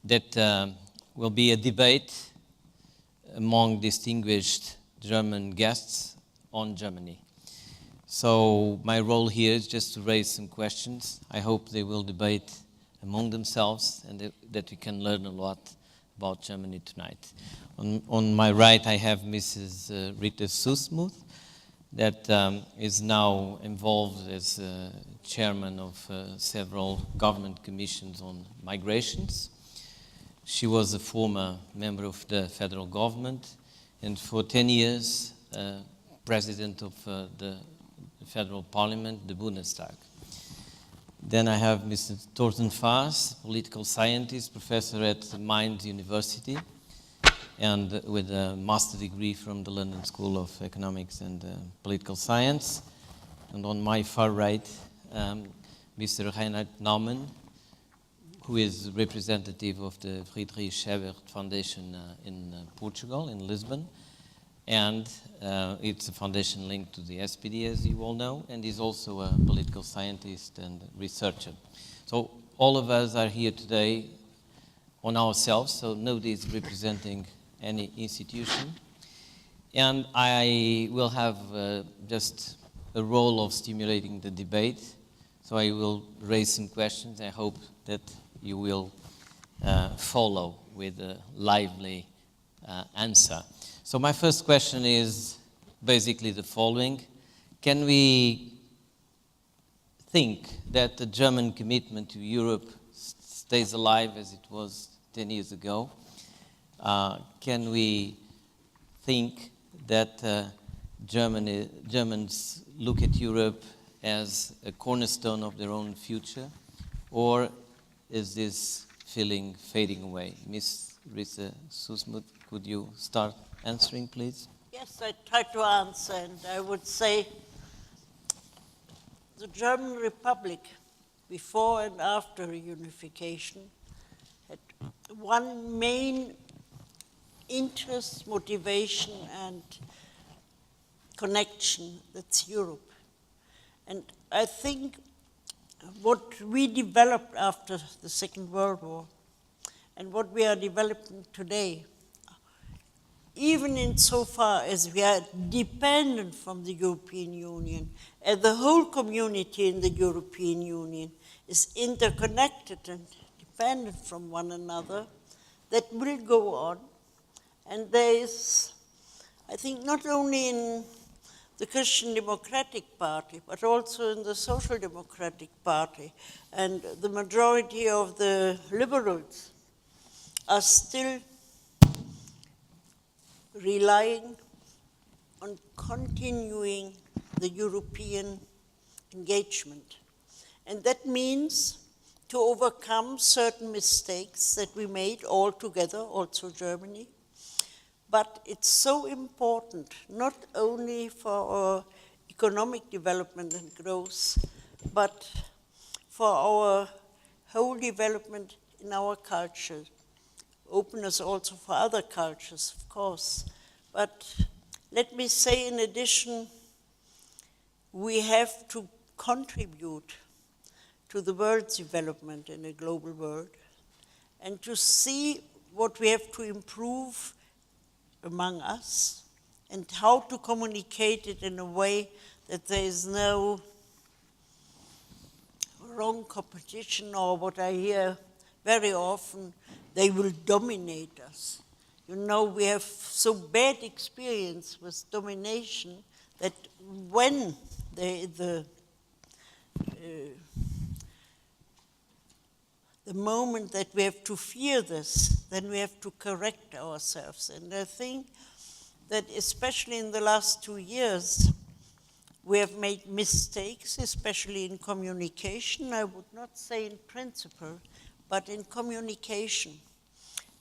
that will be a debate among distinguished German guests on Germany. So my role here is just to raise some questions. I hope they will debate among themselves and that we can learn a lot about Germany tonight. On my right, I have Mrs. Rita Süsmuth, that is now involved as chairman of several government commissions on migrations. She was a former member of the federal government and for 10 years president of the federal parliament, the Bundestag. Then I have Mr. Thorsten Faas, political scientist, professor at Mainz University, and with a master degree from the London School of Economics and Political Science. And on my far right, Mr. Reinhard Naumann, who is representative of the Friedrich Ebert Foundation in Portugal, in Lisbon. And it's a foundation linked to the SPD, as you all know, and he's also a political scientist and researcher. So all of us are here today on ourselves, so nobody is representing any institution. And I will have just a role of stimulating the debate. So I will raise some questions. I hope that you will follow with a lively answer. So my first question is basically the following. Can we think that the German commitment to Europe stays alive as it was 10 years ago? Can we think that Germans look at Europe as a cornerstone of their own future? Or is this feeling fading away? Ms. Rita Süsmuth, could you start answering, please? Yes, I try to answer, and I would say the German Republic, before and after unification, had one main interest, motivation, and connection, that's Europe. And I think what we developed after the Second World War and what we are developing today, even insofar as we are dependent from the European Union, and the whole community in the European Union is interconnected and dependent from one another, that will go on. And there is, I think, not only in the Christian Democratic Party, but also in the Social Democratic Party, and the majority of the liberals are still relying on continuing the European engagement. And that means to overcome certain mistakes that we made all together, also Germany. But it's so important, not only for our economic development and growth, but for our whole development in our culture. Openness also for other cultures, of course. But let me say, in addition, we have to contribute to the world's development in a global world and to see what we have to improve among us and how to communicate it in a way that there is no wrong competition, or what I hear very often, they will dominate us. You know, we have so bad experience with domination that when the moment that we have to fear this, then we have to correct ourselves. And I think that especially in the last 2 years, we have made mistakes, especially in communication. I would not say in principle, but in communication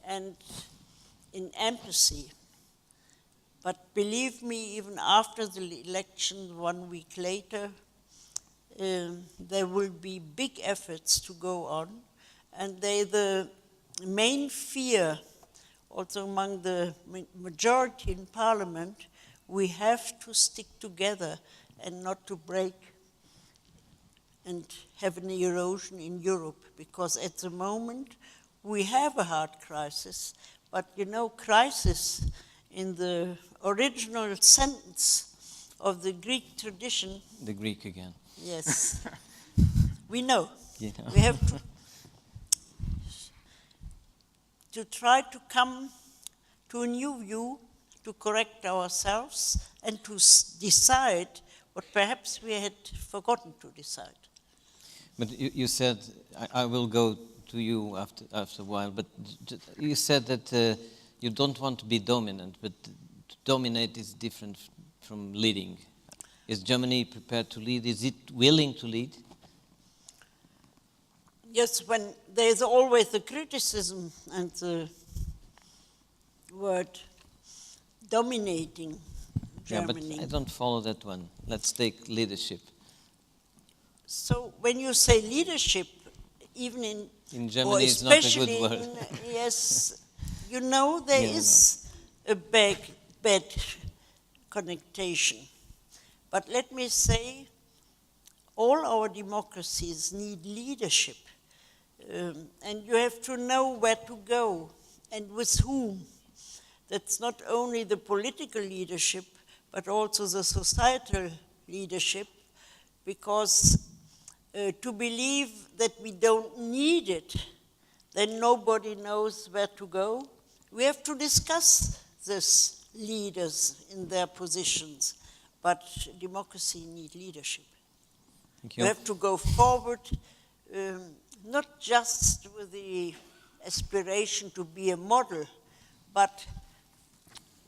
and in empathy. But believe me, even after the election 1 week later, there will be big efforts to go on. And the main fear, also among the majority in Parliament, we have to stick together and not to break and have an erosion in Europe, because at the moment we have a hard crisis, but you know, crisis in the original sentence of the Greek tradition. The Greek again. Yes, we know. You know. We have to try to come to a new view, to correct ourselves, and to decide what perhaps we had forgotten to decide. But you said, I will go to you after a while, but you said that you don't want to be dominant, but to dominate is different from leading. Is Germany prepared to lead? Is it willing to lead? Yes, when there's always the criticism and the word dominating Germany. Yeah, but I don't follow that one. Let's take leadership. So when you say leadership, even in Germany, it's not a good word. Yes, you know there is a bad connotation. But let me say, all our democracies need leadership. And you have to know where to go and with whom. That's not only the political leadership, but also the societal leadership, because to believe that we don't need it, then nobody knows where to go. We have to discuss this leaders in their positions, but democracy needs leadership. Thank you. We have to go forward, not just with the aspiration to be a model, but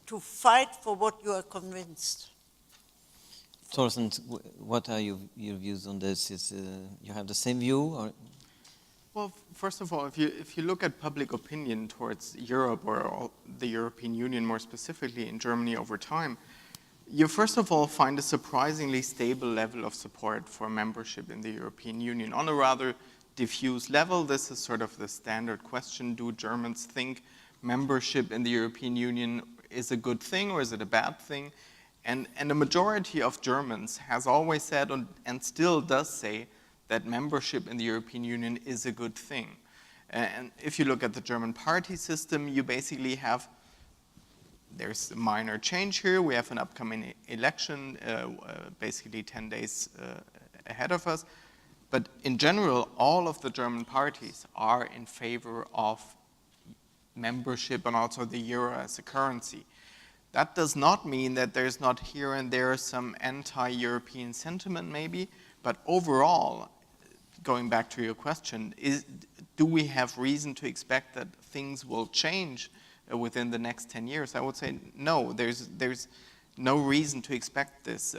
to fight for what you are convinced. Thorsten, what are your views on this? Is you have the same view, or? Well, first of all, if you look at public opinion towards Europe or the European Union more specifically in Germany over time, you first of all find a surprisingly stable level of support for membership in the European Union. On a rather diffuse level, this is sort of the standard question: do Germans think membership in the European Union is a good thing or is it a bad thing? And a majority of Germans has always said and still does say that membership in the European Union is a good thing. And if you look at the German party system, you basically have, there's a minor change here. We have an upcoming election, basically 10 days ahead of us. But in general, all of the German parties are in favor of membership and also the euro as a currency. That does not mean that there's not here and there some anti-European sentiment maybe, but overall, going back to your question, do we have reason to expect that things will change within the next 10 years? I would say no, there's no reason to expect this.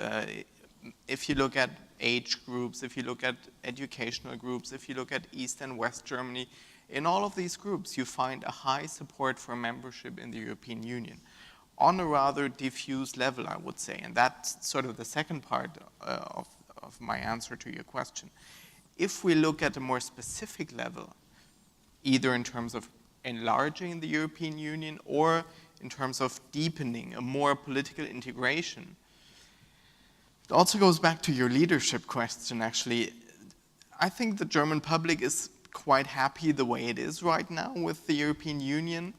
If you look at age groups, if you look at educational groups, if you look at East and West Germany, in all of these groups you find a high support for membership in the European Union, on a rather diffuse level, I would say. And that's sort of the second part of my answer to your question. If we look at a more specific level, either in terms of enlarging the European Union or in terms of deepening a more political integration, it also goes back to your leadership question, actually. I think the German public is quite happy the way it is right now with the European Union,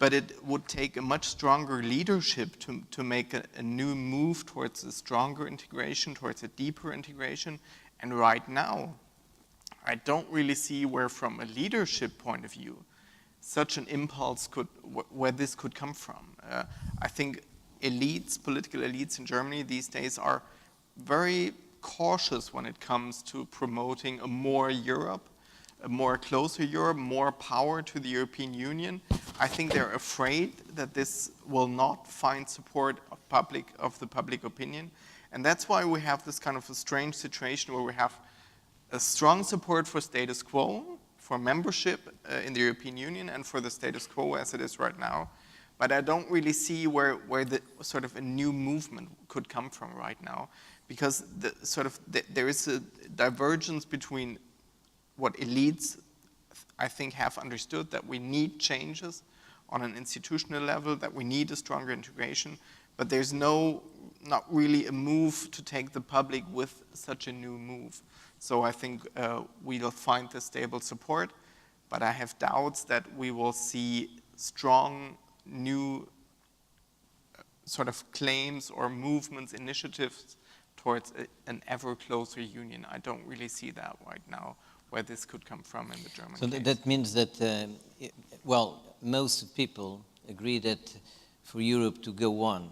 but it would take a much stronger leadership to make a new move towards a stronger integration, towards a deeper integration. And right now, I don't really see where, from a leadership point of view, such an impulse where this could come from. I think political elites in Germany these days are very cautious when it comes to promoting a more Europe, a more closer Europe, more power to the European Union. I think they're afraid that this will not find support of the public opinion. And that's why we have this kind of a strange situation where we have a strong support for status quo, for membership in the European Union and for the status quo as it is right now. But I don't really see where the sort of a new movement could come from right now, because there is a divergence between what elites, I think, have understood, that we need changes on an institutional level, that we need a stronger integration, but there's not really a move to take the public with such a new move. So I think we'll find the stable support. but I have doubts that we will see strong new sort of claims or movements, initiatives towards an ever closer union. I don't really see that right now, where this could come from in the German So case. that means that, most people agree that for Europe to go on,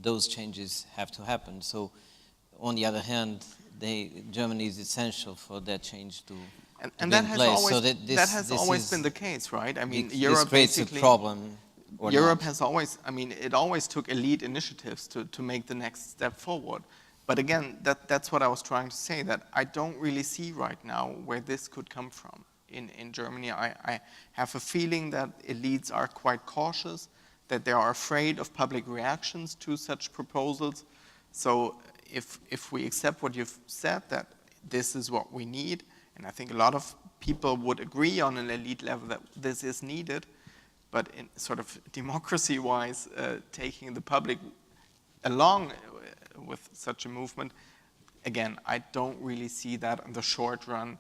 those changes have to happen. So on the other hand, Germany is essential for that change to And be that in has place. always, So that has always been the case, right? I mean, Europe this creates a basically, problem. Or Europe not. has always, it always took elite initiatives to make the next step forward. But again, that's what I was trying to say, that I don't really see right now where this could come from. In Germany, I have a feeling that elites are quite cautious, that they are afraid of public reactions to such proposals. So if we accept what you've said, that this is what we need, and I think a lot of people would agree on an elite level that this is needed, but in sort of democracy-wise, taking the public along with such a movement, again, I don't really see that in the short run.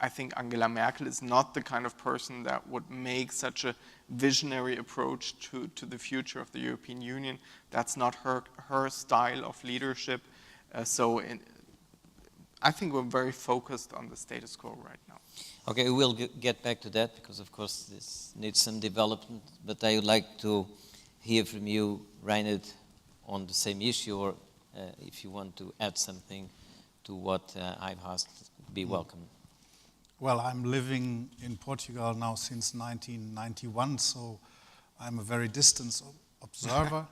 I think Angela Merkel is not the kind of person that would make such a visionary approach to the future of the European Union. That's not her style of leadership. I think we're very focused on the status quo right now. Okay, we'll get back to that because, of course, this needs some development. But I would like to hear from you, Reinhard, on the same issue, or if you want to add something to what I've asked, be welcome. Well, I'm living in Portugal now since 1991, so I'm a very distant observer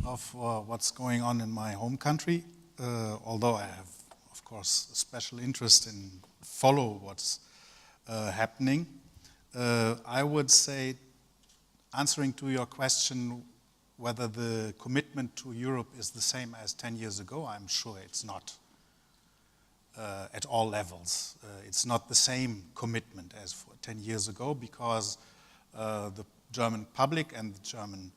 of what's going on in my home country, although I have, of course, a special interest in follow what's happening. I would say, answering to your question, whether the commitment to Europe is the same as 10 years ago, I'm sure it's not. At all levels. It's not the same commitment as for 10 years ago because the German public and the German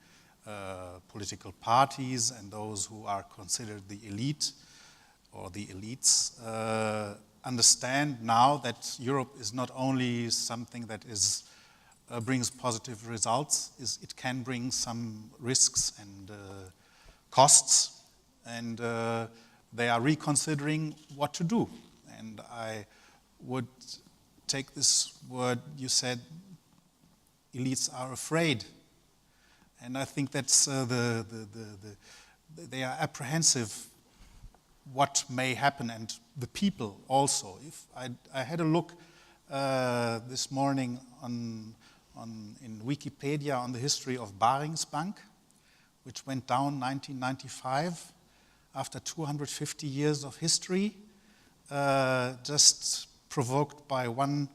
political parties and those who are considered the elite or the elites understand now that Europe is not only something that brings positive results, it can bring some risks and costs, and they are reconsidering what to do. And I would take this word you said, elites are afraid. And I think that's they are apprehensive what may happen, and the people also. If I had a look this morning in Wikipedia on the history of Baringsbank, which went down 1995. After 250 years of history, just provoked by one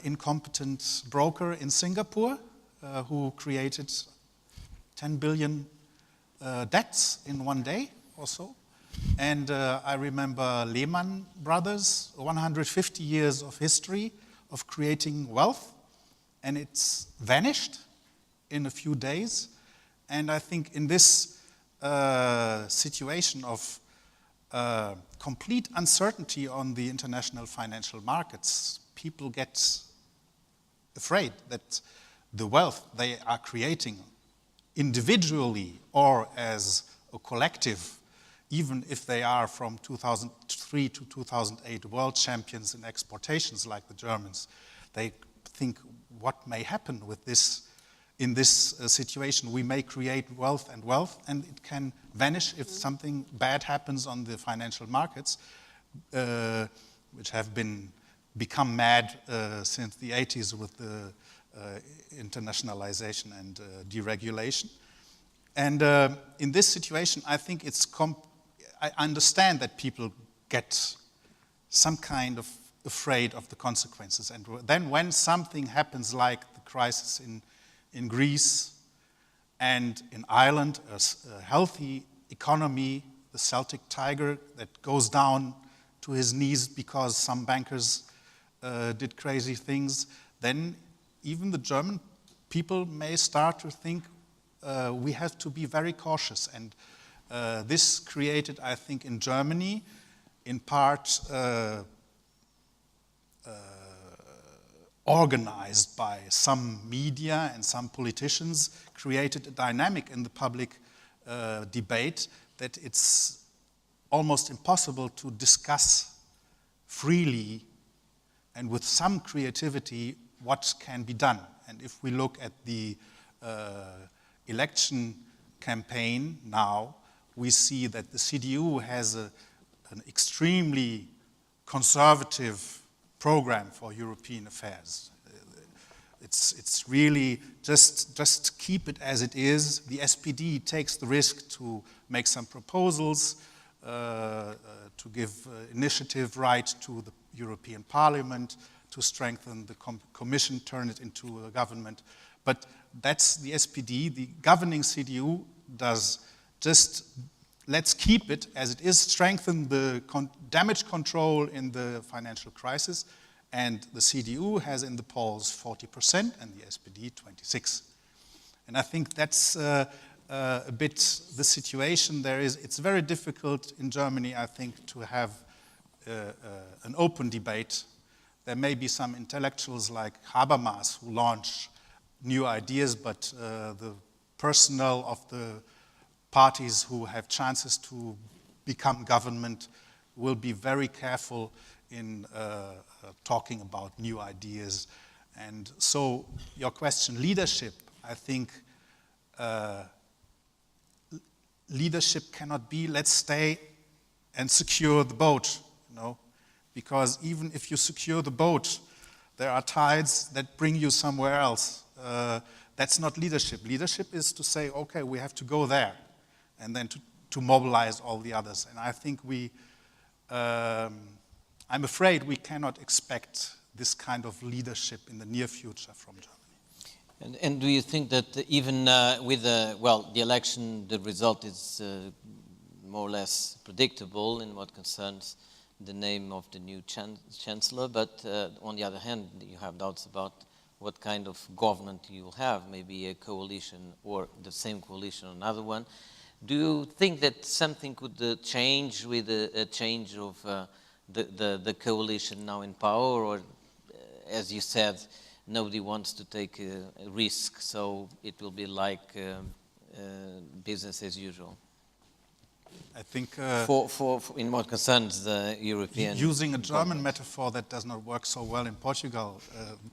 incompetent broker in Singapore who created 10 billion debts in one day or so. And I remember Lehman Brothers, 150 years of history of creating wealth, and it's vanished in a few days. And I think in this situation of complete uncertainty on the international financial markets, people get afraid that the wealth they are creating individually or as a collective, even if they are from 2003 to 2008 world champions in exportations like the Germans, they think what may happen with this. In this situation, we may create wealth, and it can vanish if something bad happens on the financial markets, which have become mad since the 80s with the internationalization and deregulation. And in this situation, I think I understand that people get some kind of afraid of the consequences. And then when something happens like the crisis in Greece and in Ireland, a healthy economy, the Celtic tiger that goes down to his knees because some bankers did crazy things, then even the German people may start to think we have to be very cautious. And this created, I think, in Germany, in part organized by some media and some politicians, created a dynamic in the public debate that it's almost impossible to discuss freely and with some creativity what can be done. And if we look at the election campaign now, we see that the CDU has an extremely conservative program for European affairs. It's really just keep it as it is. The SPD takes the risk to make some proposals, to give initiative right to the European Parliament, to strengthen the Commission, turn it into a government. But that's the SPD. The governing CDU does just, let's keep it as it is, strengthen the damage control in the financial crisis. And the CDU has in the polls 40% and the SPD 26%. And I think that's a bit the situation there is. It's very difficult in Germany, I think, to have an open debate. There may be some intellectuals like Habermas who launch new ideas, but the personnel of the parties who have chances to become government will be very careful in talking about new ideas. And so your question, leadership, I think leadership cannot be, let's stay and secure the boat, you know, because even if you secure the boat, there are tides that bring you somewhere else. That's not leadership. Leadership is to say, okay, we have to go there, and then to mobilize all the others. And I think I'm afraid we cannot expect this kind of leadership in the near future from Germany. And do you think that even with the election, the result is more or less predictable in what concerns the name of the new chancellor, but on the other hand, you have doubts about what kind of government you will have, maybe a coalition or the same coalition or another one. Do you think that something could change with a change of the coalition now in power, or as you said, nobody wants to take a risk, so it will be like business as usual? I think for in what concerns the European... Using a German metaphor that does not work so well in Portugal,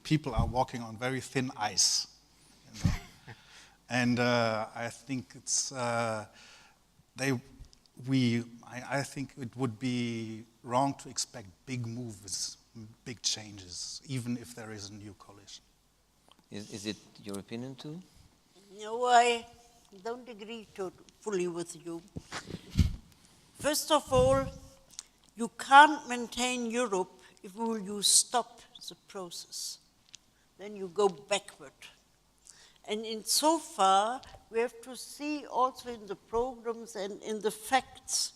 people are walking on very thin ice. You know? And I think it's... I think it would be wrong to expect big moves, big changes, even if there is a new coalition. Is it your opinion too? No, I don't agree fully with you. First of all, you can't maintain Europe if you stop the process. Then you go backward. And in so far, we have to see also in the programs and in the facts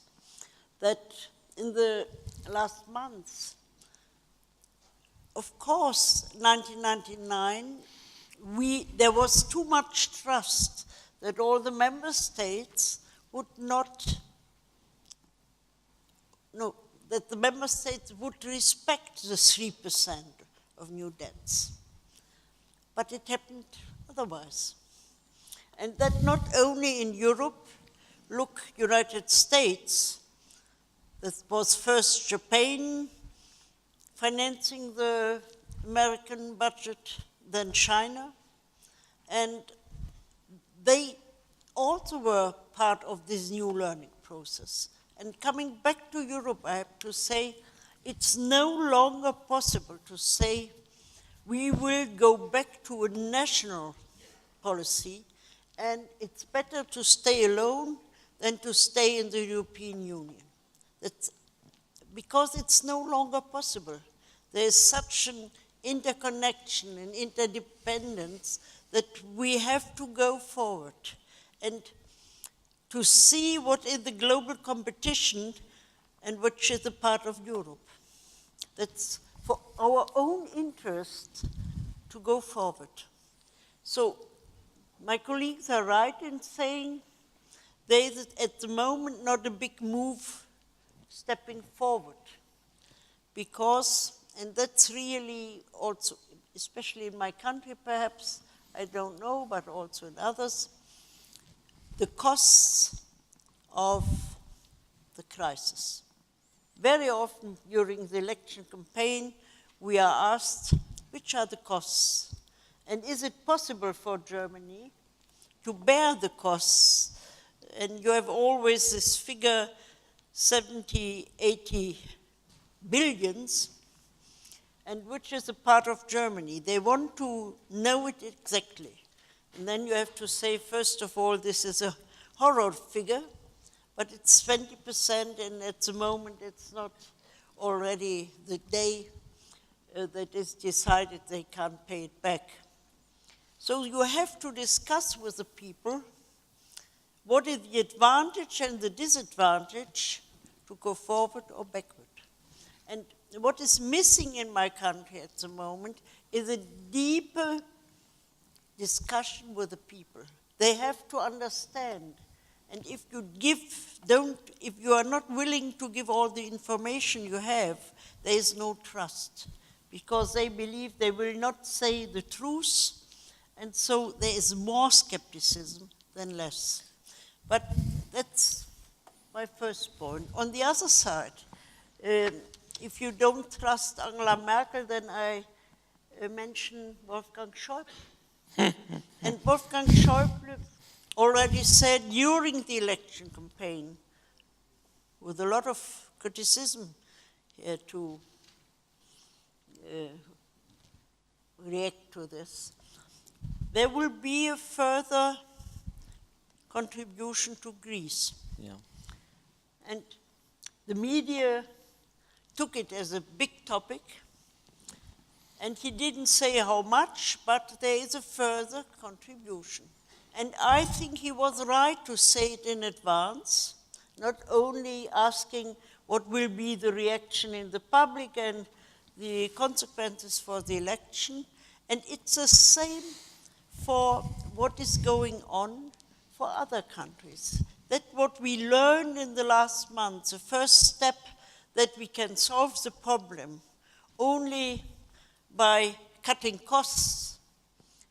that in the last months, of course, 1999, there was too much trust that all the member states would not, that the member states would respect the 3% of new debts. But it happened otherwise. And that not only in Europe, look, United States, that was first Japan financing the American budget, then China, and they also were part of this new learning process. And coming back to Europe, I have to say, it's no longer possible to say we will go back to a national policy, and it's better to stay alone than to stay in the European Union. That's because it's no longer possible. There is such an interconnection and interdependence that we have to go forward and to see what is the global competition and which is a part of Europe. That's for our own interest to go forward. So my colleagues are right in saying there is at the moment not a big move stepping forward because, and that's really also especially in my country perhaps, I don't know, but also in others, the costs of the crisis. Very often during the election campaign, we are asked, which are the costs? And is it possible for Germany to bear the costs? And you have always this figure, 70, 80 billions, and which is a part of Germany. They want to know it exactly. And then you have to say, first of all, this is a horror figure, but it's 20%, and at the moment it's not already the day that is decided they can't pay it back. So you have to discuss with the people what is the advantage and the disadvantage to go forward or backward. And what is missing in my country at the moment is a deeper discussion with the people. They have to understand. And if you are not willing to give all the information you have, there is no trust, because they believe they will not say the truth, and so there is more skepticism than less. But that's my first point. On the other side, if you don't trust Angela Merkel, then I mention Wolfgang Schäuble. And Wolfgang Schäuble already said during the election campaign, with a lot of criticism to react to this, there will be a further contribution to Greece. Yeah. And the media took it as a big topic, and he didn't say how much, but there is a further contribution. And I think he was right to say it in advance, not only asking what will be the reaction in the public and the consequences for the election. And it's the same for what is going on for other countries. That's what we learned in the last months, the first step that we can solve the problem only by cutting costs.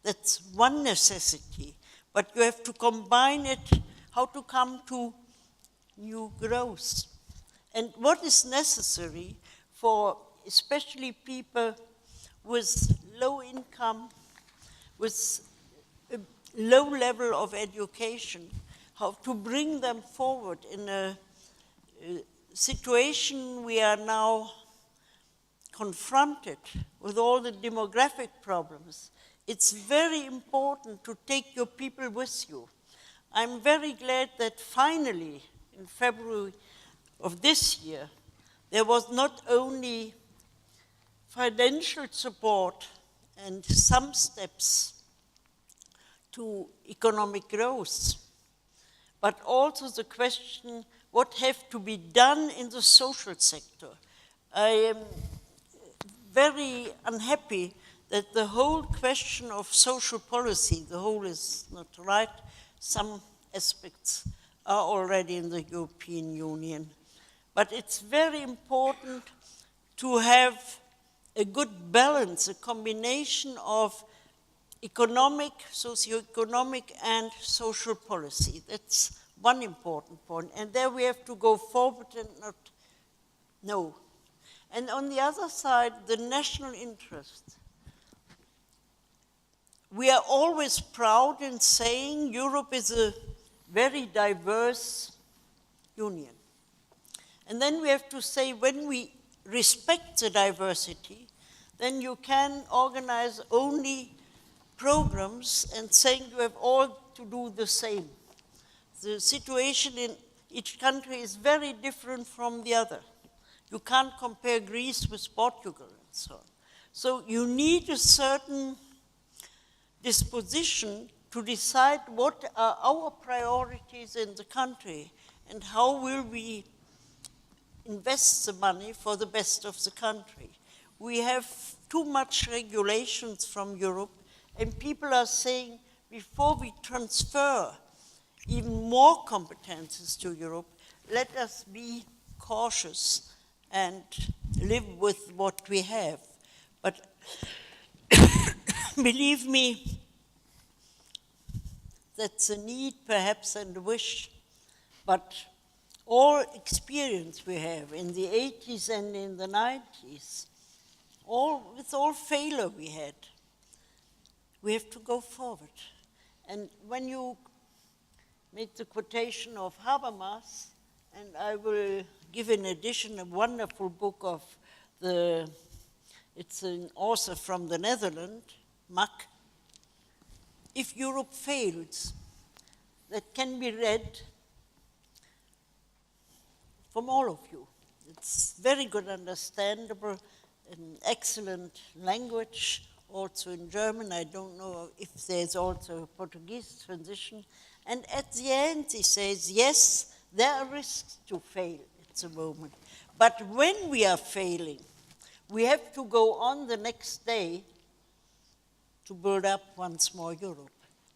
That's one necessity. But you have to combine it, how to come to new growth. And what is necessary for especially people with low income, with a low level of education, how to bring them forward in a situation we are now confronted with all the demographic problems. It's very important to take your people with you. I'm very glad that finally, in February of this year, there was not only financial support and some steps to economic growth, but also the question, what have to be done in the social sector? I am very unhappy that the whole question of social policy, the whole is not right, some aspects are already in the European Union. But it's very important to have a good balance, a combination of economic, socio-economic, and social policy. That's one important point. And there we have to go forward and not no. And on the other side, the national interest. We are always proud in saying Europe is a very diverse union. And then we have to say, when we respect the diversity, then you can organize only programs and saying you have all to do the same. The situation in each country is very different from the other. You can't compare Greece with Portugal and so on. So you need a certain disposition to decide what are our priorities in the country and how will we invest the money for the best of the country. We have too much regulations from Europe, and people are saying, before we transfer even more competences to Europe, let us be cautious and live with what we have. But Believe me, that's a need perhaps and a wish, but all experience we have in the 80s and in the 90s, with all failure we had, we have to go forward. And when you made the quotation of Habermas, and I will give in addition a wonderful book of it's an author from the Netherlands, Mack, If Europe Fails, that can be read from all of you. It's very good, understandable, an excellent language, also in German. I don't know if there's also a Portuguese transition. And at the end, he says, yes, there are risks to fail at the moment. But when we are failing, we have to go on the next day to build up once more Europe.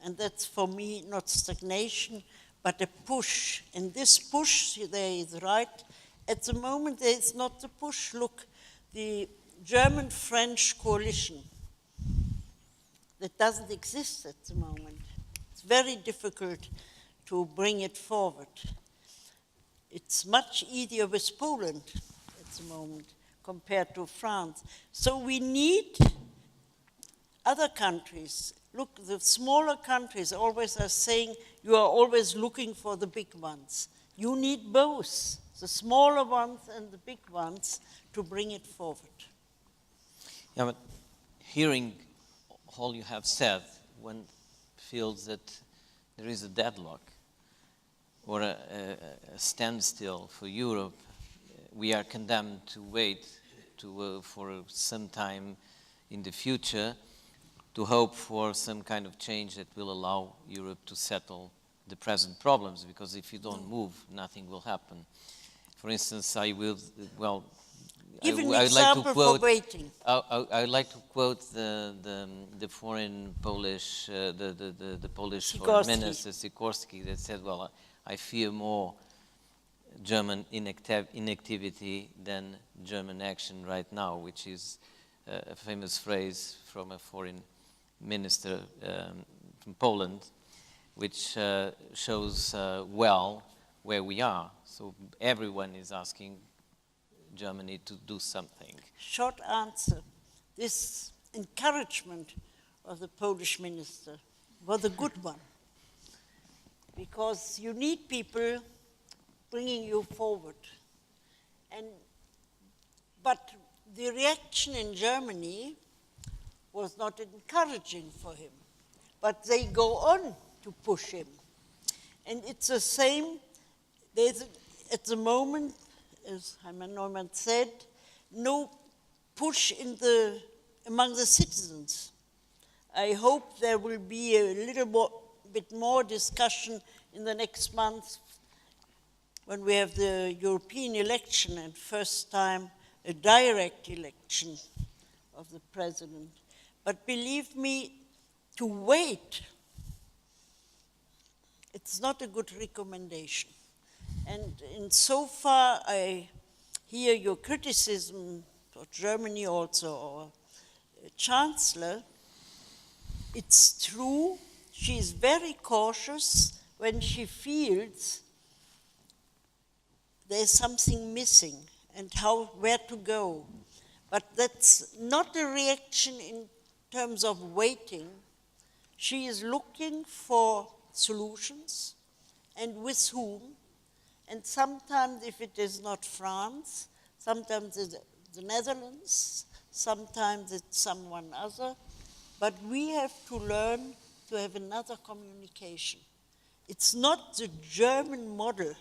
And that's, for me, not stagnation, but a push. And this push, there is right. At the moment, there is not the push. Look, the German-French coalition, that doesn't exist at the moment. It's very difficult to bring it forward. It's much easier with Poland at the moment compared to France. So we need other countries. Look, the smaller countries always are saying you are always looking for the big ones. You need both, the smaller ones and the big ones, to bring it forward. Yeah, but hearing all you have said, one feels that there is a deadlock or a standstill for Europe. We are condemned to wait for some time in the future to hope for some kind of change that will allow Europe to settle the present problems, because if you don't move, nothing will happen. For instance, I would like to quote. I would like to quote the foreign Polish, the Polish foreign minister Sikorski, that said, "Well, I fear more German inactivity than German action right now," which is a famous phrase from a foreign minister from Poland, which shows well where we are. So everyone is asking Germany to do something. Short answer. This encouragement of the Polish minister was a good one, because you need people bringing you forward. But the reaction in Germany was not encouraging for him, but they go on to push him. And it's the same, at the moment, as Naumann said, no push among the citizens. I hope there will be a bit more discussion in the next month when we have the European election, and first time a direct election of the president. But believe me, to wait, it's not a good recommendation. And in so far, I hear your criticism for Germany also, or Chancellor. It's true, she is very cautious when she feels there's something missing and where to go. But that's not a reaction in terms of waiting. She is looking for solutions, and with whom. And sometimes, if it is not France, sometimes it's the Netherlands, sometimes it's someone other. But we have to learn to have another communication. It's not the German model.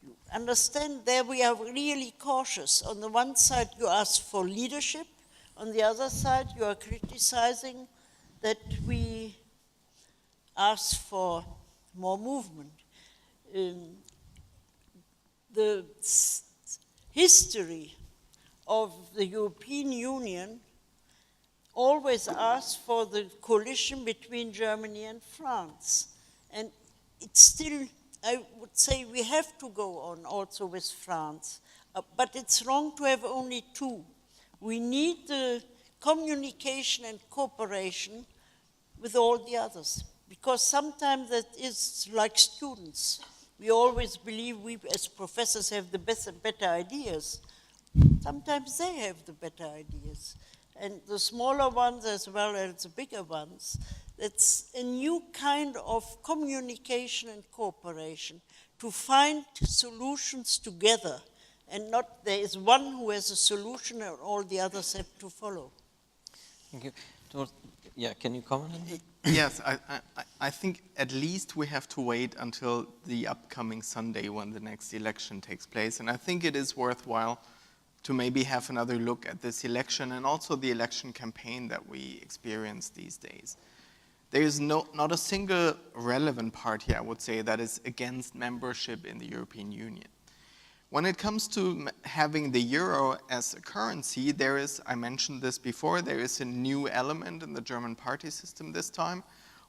You understand, there we are really cautious. On the one side, you ask for leadership. On the other side, you are criticizing that we ask for more movement. The history of the European Union always asks for the coalition between Germany and France. And it's still, I would say, we have to go on also with France. But it's wrong to have only two. We need the communication and cooperation with all the others. Because sometimes that is like students. We always believe we as professors have the better ideas. Sometimes they have the better ideas. And the smaller ones as well as the bigger ones, it's a new kind of communication and cooperation to find solutions together, and not there is one who has a solution and all the others have to follow. Thank you. Yeah, can you comment on that? Yes, I think at least we have to wait until the upcoming Sunday when the next election takes place. And I think it is worthwhile to maybe have another look at this election and also the election campaign that we experience these days. There is not a single relevant party, I would say, that is against membership in the European Union. When it comes to having the euro as a currency, there is, I mentioned this before, there is a new element in the German party system this time.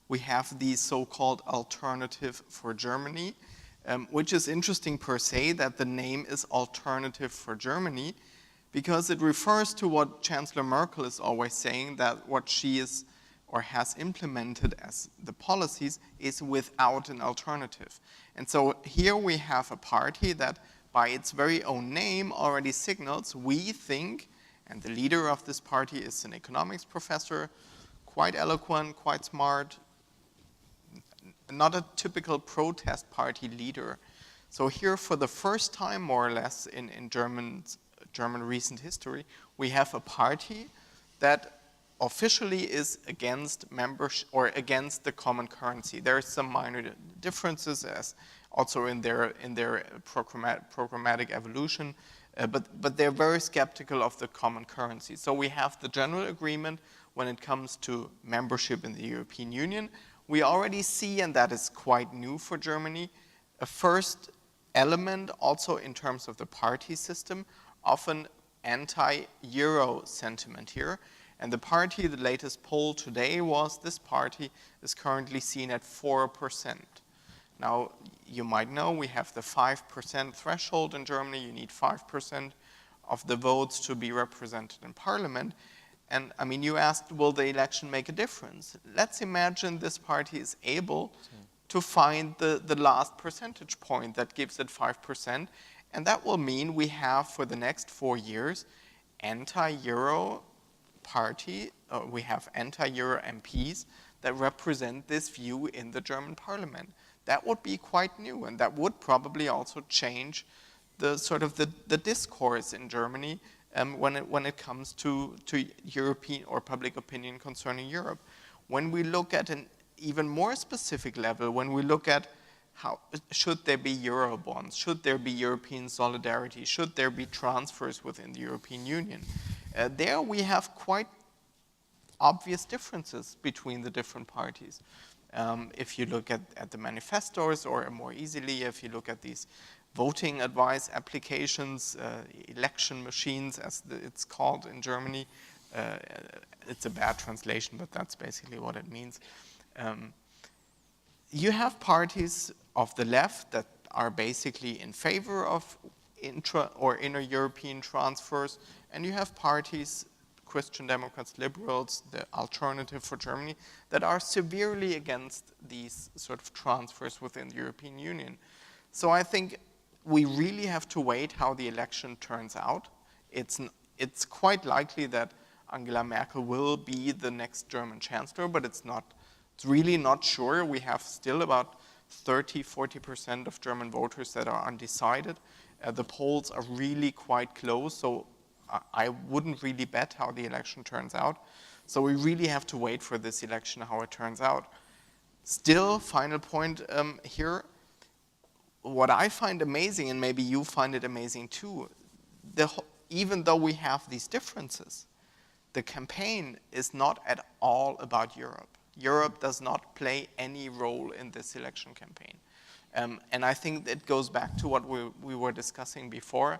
We have the so-called Alternative for Germany, which is interesting per se that the name is Alternative for Germany, because it refers to what Chancellor Merkel is always saying, that what she is or has implemented as the policies is without an alternative. And so here we have a party that by its very own name already signals, we think, and the leader of this party is an economics professor, quite eloquent, quite smart, not a typical protest party leader. So here for the first time, more or less, in German recent history, we have a party that officially is against membership or against the common currency. There are some minor differences as also in their programmatic evolution, but they're very skeptical of the common currency. So we have the general agreement when it comes to membership in the European Union. We already see, and that is quite new for Germany, a first element also in terms of the party system, often anti-Euro sentiment here. And the party, the latest poll today was this party is currently seen at 4%. Now, you might know we have the 5% threshold in Germany. You need 5% of the votes to be represented in parliament. And I mean, you asked, will the election make a difference? Let's imagine this party is able to find the last percentage point that gives it 5%. And that will mean we have, for the next 4 years, anti-Euro party, we have anti-Euro MPs that represent this view in the German parliament. That would be quite new, and that would probably also change the sort of the discourse in Germany when it comes to European or public opinion concerning Europe. When we look at an even more specific level, when we look at how should there be Euro bonds, should there be European solidarity, should there be transfers within the European Union, there we have quite obvious differences between the different parties. If you look at the manifestos, or more easily, if you look at these voting advice applications, election machines, as it's called in Germany, it's a bad translation, but that's basically what it means. You have parties of the left that are basically in favor of intra or inner-European transfers, and you have parties, Christian Democrats, liberals, the Alternative for Germany, that are severely against these sort of transfers within the European Union. So I think we really have to wait how the election turns out. It's quite likely that Angela Merkel will be the next German chancellor, but it's really not sure. We have still about 30–40% of German voters that are undecided. The polls are really quite close, so I wouldn't really bet how the election turns out. So we really have to wait for this election, how it turns out. Still, final point here, what I find amazing, and maybe you find it amazing too, even though we have these differences, the campaign is not at all about Europe. Europe does not play any role in this election campaign. And I think it goes back to what we were discussing before.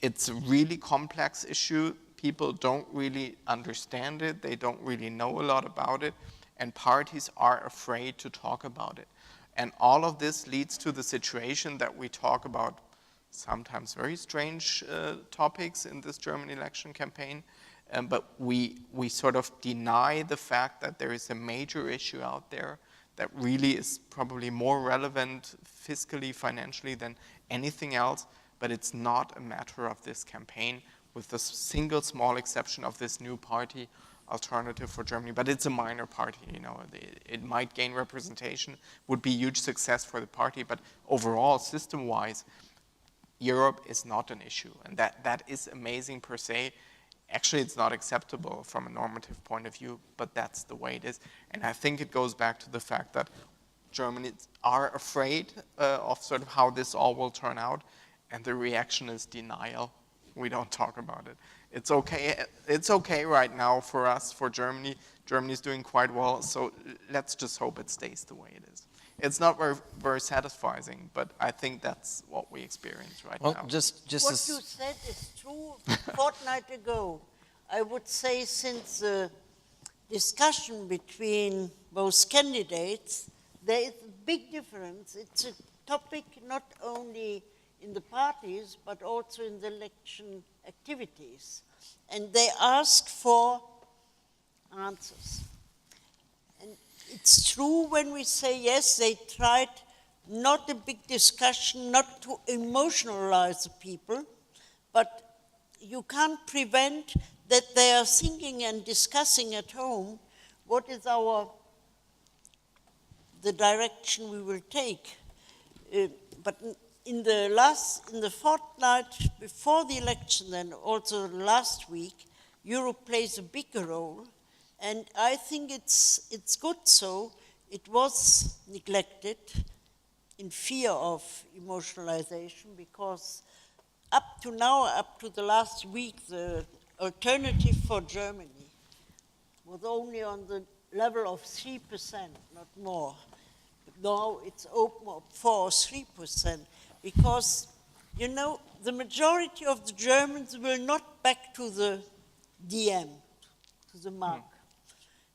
It's a really complex issue. People don't really understand it. They don't really know a lot about it. And parties are afraid to talk about it. And all of this leads to the situation that we talk about sometimes very strange topics in this German election campaign. but we sort of deny the fact that there is a major issue out there that really is probably more relevant fiscally, financially than anything else, but it's not a matter of this campaign, with the single small exception of this new party, Alternative for Germany, but it's a minor party, it might gain representation, would be huge success for the party, but overall, system-wise, Europe is not an issue, and that is amazing per se. Actually, it's not acceptable from a normative point of view, but that's the way it is. And I think it goes back to the fact that Germans are afraid of sort of how this all will turn out, and the reaction is denial. We don't talk about it. It's okay right now for us, for Germany. Germany's doing quite well, so let's just hope it stays the way it is. It's not very, very satisfying, but I think that's what we experience right now. What you said is true. A fortnight ago, I would say, since the discussion between both candidates, there is a big difference. It's a topic not only in the parties, but also in the election activities. And they ask for answers. And it's true when we say, yes, they tried not a big discussion, not to emotionalize the people, but you can't prevent that they are thinking and discussing at home what is the direction we will take. But in the fortnight before the election, and also last week, Europe plays a bigger role, and I think it's good so. It was neglected in fear of emotionalization, because up to now, up to the last week, the alternative for Germany was only on the level of 3%, not more. Now it's open up 4 or 3%, because, the majority of the Germans will not back to the DM, to the mark.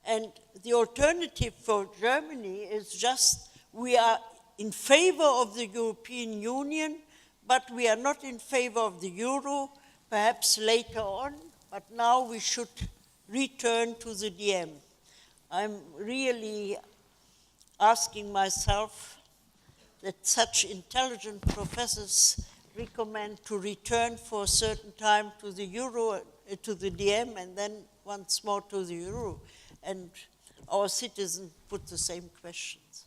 And the alternative for Germany is just, we are in favor of the European Union, but we are not in favor of the euro, perhaps later on, but now we should return to the DM. I'm really asking myself that such intelligent professors recommend to return for a certain time to the euro, to the DM, and then once more to the euro. And our citizens put the same questions.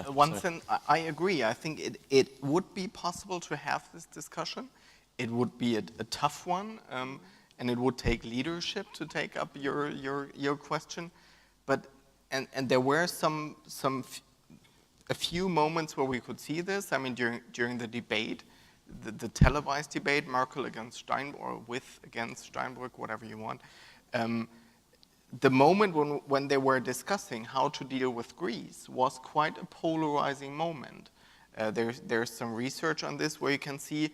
One thing, I agree. I think it would be possible to have this discussion. It would be a tough one, and it would take leadership to take up your question. But and there were a few moments where we could see this. I mean, during the debate, the televised debate, Merkel against Steinbrück, or against Steinbrück, whatever you want. The moment when they were discussing how to deal with Greece was quite a polarizing moment. There's some research on this where you can see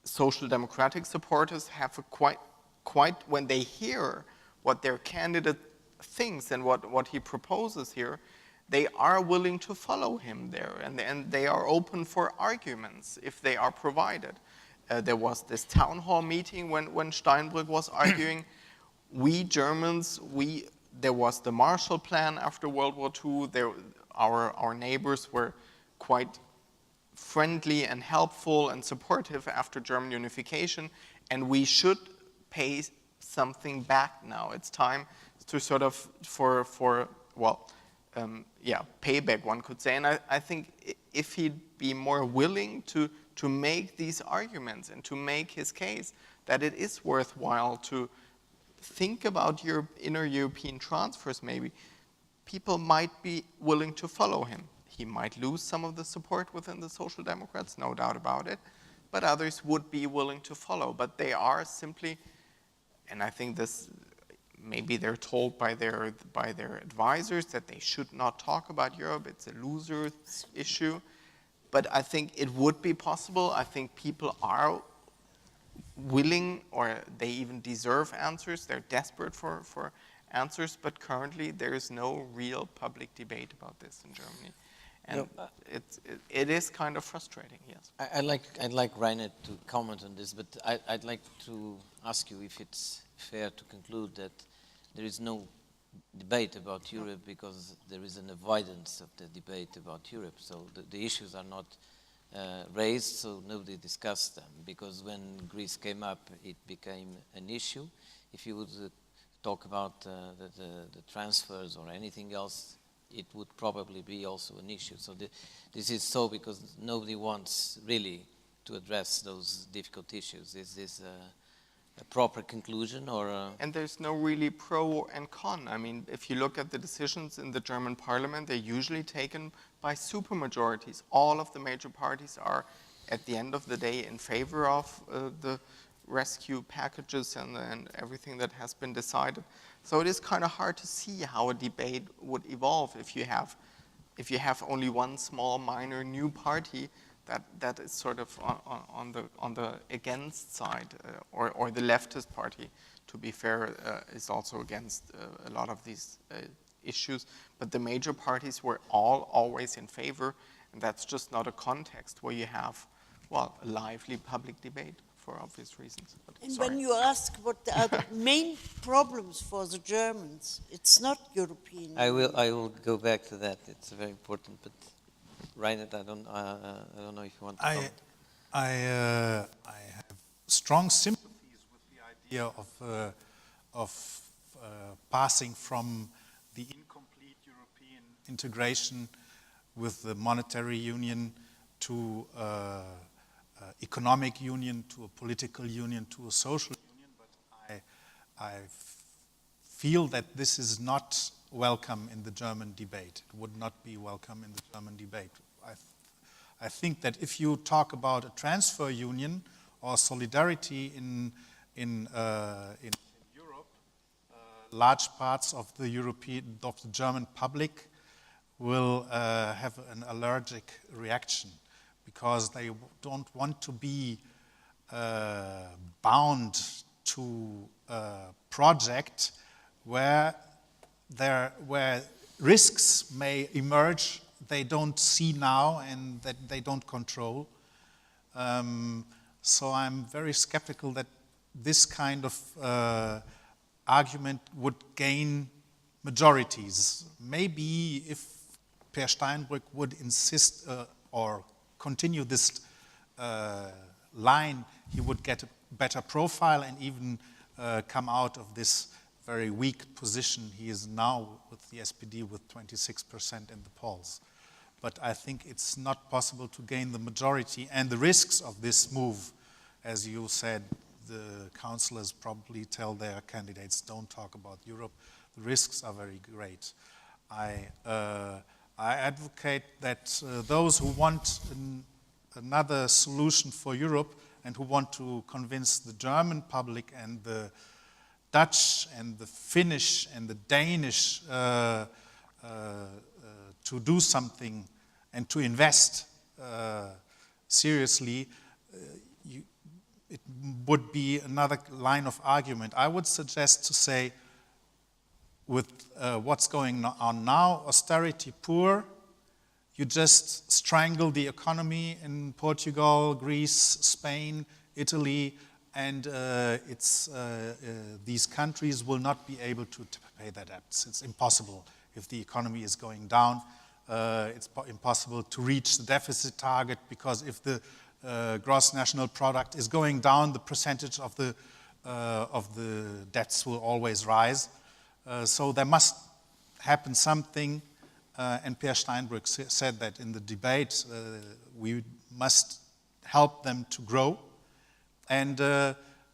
social democratic supporters have quite when they hear what their candidate thinks and what he proposes here, they are willing to follow him there, and they are open for arguments if they are provided. There was this town hall meeting when Steinbrück was arguing. We Germans, there was the Marshall Plan after World War II. Our neighbors were quite friendly and helpful and supportive after German unification, and we should pay something back now. It's time to sort of payback, one could say. And I think if he'd be more willing to make these arguments and to make his case that it is worthwhile to think about your inner European transfers, maybe, people might be willing to follow him. He might lose some of the support within the Social Democrats, no doubt about it, but others would be willing to follow. But they are simply, and I think this, maybe they're told by their advisors that they should not talk about Europe, it's a loser issue. But I think it would be possible. I think people are willing, or they even deserve answers. They're desperate for answers, but currently there is no real public debate about this in Germany. And it is kind of frustrating, yes. I'd like Reinhard to comment on this, but I'd like to ask you if it's fair to conclude that there is no debate about Europe because there is an avoidance of the debate about Europe. So the issues are not raised, so nobody discussed them. Because when Greece came up, it became an issue. If you would talk about the transfers or anything else, it would probably be also an issue. So this is so because nobody wants really to address those difficult issues. Is this a proper conclusion or? And there's no really pro and con. I mean, if you look at the decisions in the German parliament, they're usually taken by supermajorities. All of the major parties are, at the end of the day, in favor of the rescue packages and everything that has been decided. So it is kind of hard to see how a debate would evolve if you have only one small minor new party that is sort of on the against side, or the leftist party, to be fair, is also against a lot of these issues. But the major parties were always in favor, and that's just not a context where you have, well, a lively public debate for obvious reasons. But and sorry. when you ask what are the main problems for the Germans, it's not European. I will go back to that. It's very important. But Reinhard, I don't know if you want to comment. I have strong sympathies with the idea of passing from the incomplete European integration with the monetary union to economic union, to a political union, to a social union, but I feel that this is not welcome in the German debate. It would not be welcome in the German debate. I think that if you talk about a transfer union or solidarity in Europe, large parts of the German public will have an allergic reaction, because they don't want to be bound to a project where risks may emerge they don't see now and that they don't control. So I'm very skeptical that this kind of argument would gain majorities. Maybe if Per Steinbrück would insist or continue this line, he would get a better profile and even come out of this very weak position he is now with the SPD with 26% in the polls. But I think it's not possible to gain the majority, and the risks of this move, as you said, the councillors probably tell their candidates, don't talk about Europe. The risks are very great. I advocate that those who want another solution for Europe and who want to convince the German public and the Dutch and the Finnish and the Danish to do something and to invest seriously, it would be another line of argument. I would suggest to say, with what's going on now, austerity poor, you just strangle the economy in Portugal, Greece, Spain, Italy, and these countries will not be able to pay their debts. It's impossible if the economy is going down. It's impossible to reach the deficit target, because if the gross national product is going down, the percentage of the debts will always rise. So there must happen something, and Per Steinbrück said that in the debate, we must help them to grow. And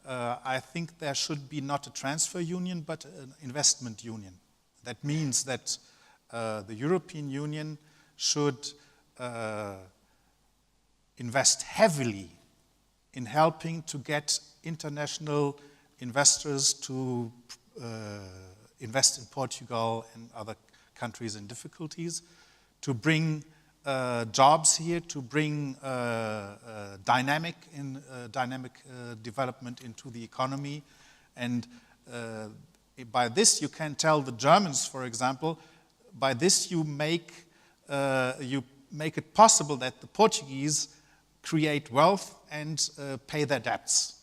I think there should be not a transfer union, but an investment union. That means that the European Union should invest heavily in helping to get international investors to invest in Portugal and other countries in difficulties, to bring jobs here, to bring dynamic development into the economy. And by this you can tell the Germans, for example, by this you make, you make it possible that the Portuguese create wealth and pay their debts.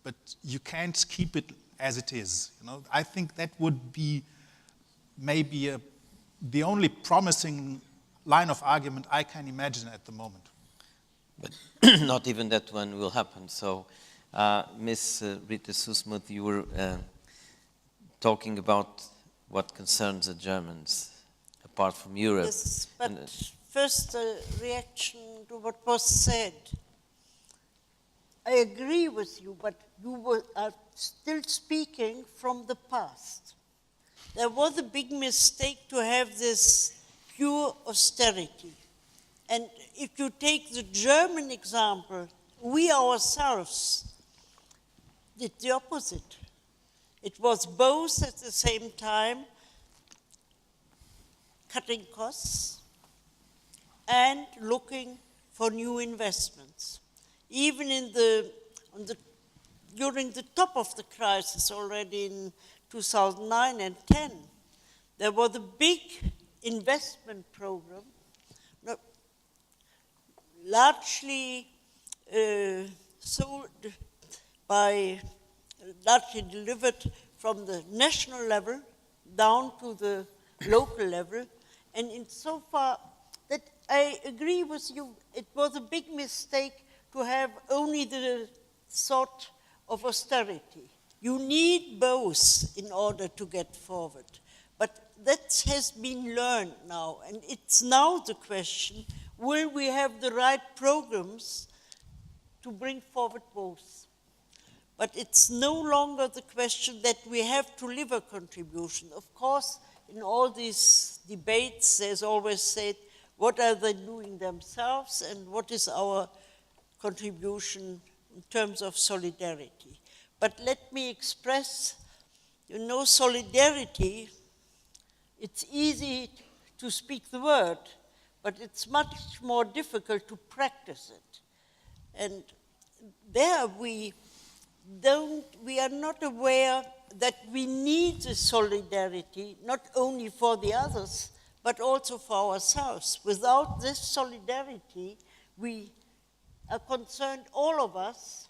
But you can't keep it as it is. I think that would be maybe the only promising line of argument I can imagine at the moment. But not even that one will happen. So, Miss Rita Süsmuth, you were talking about what concerns the Germans, apart from Europe. Yes, but first a reaction to what was said. I agree with you, but you are still speaking from the past. There was a big mistake to have this pure austerity. And if you take the German example, we ourselves did the opposite. It was both at the same time cutting costs and looking for new investments. Even during the top of the crisis, already in 2009 and 10, there was a big investment program, largely largely delivered from the national level down to the local level. And insofar that I agree with you, it was a big mistake to have only the sort of austerity. You need both in order to get forward. But that has been learned now, and it's now the question, will we have the right programs to bring forward both? But it's no longer the question that we have to leave a contribution. Of course, in all these debates, there's always said, what are they doing themselves and what is our contribution in terms of solidarity? But let me express, solidarity, it's easy to speak the word, but it's much more difficult to practice it. And there we are not aware that we need the solidarity, not only for the others, but also for ourselves. Without this solidarity, we are concerned, all of us,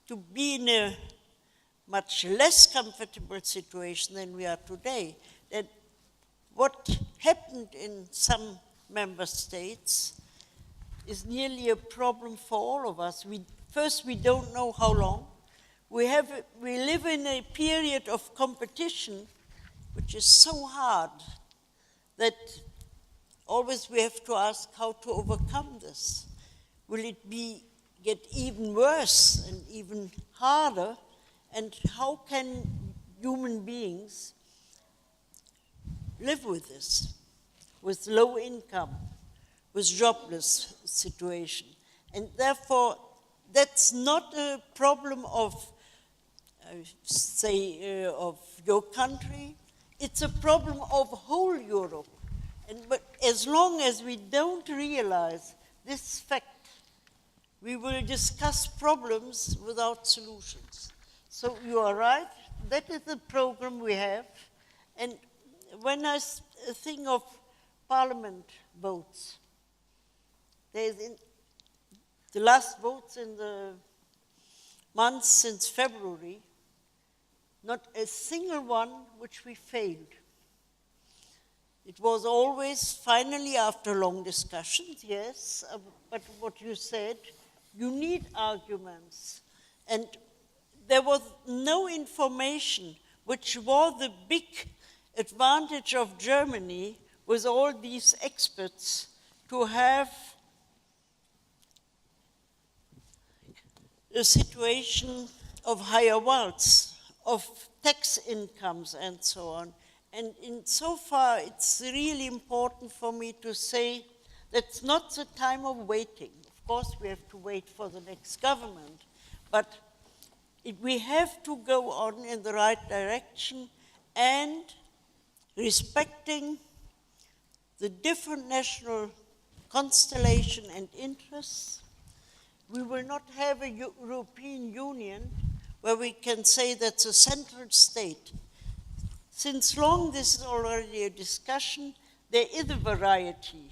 to be in a much less comfortable situation than we are today. That what happened in some member states is nearly a problem for all of us. First, we don't know how long. We live in a period of competition which is so hard that always we have to ask how to overcome this. Will it get even worse and even harder? And how can human beings live with this, with low income, with jobless situation? And therefore, that's not a problem of, of your country. It's a problem of whole Europe. But as long as we don't realize this fact, we will discuss problems without solutions. So you are right, that is the program we have. And when I think of parliament votes, there's the last votes in the months since February, not a single one which we failed. It was always, finally, after long discussions, yes, but what you said, you need arguments. And there was no information, which was the big advantage of Germany with all these experts, to have a situation of higher wealth, of tax incomes and so on. And insofar, it's really important for me to say that's not the time of waiting. Of course, we have to wait for the next government, but we have to go on in the right direction and respecting the different national constellation and interests. We will not have a European Union where we can say that's a central state. Since long, this is already a discussion, there is a variety.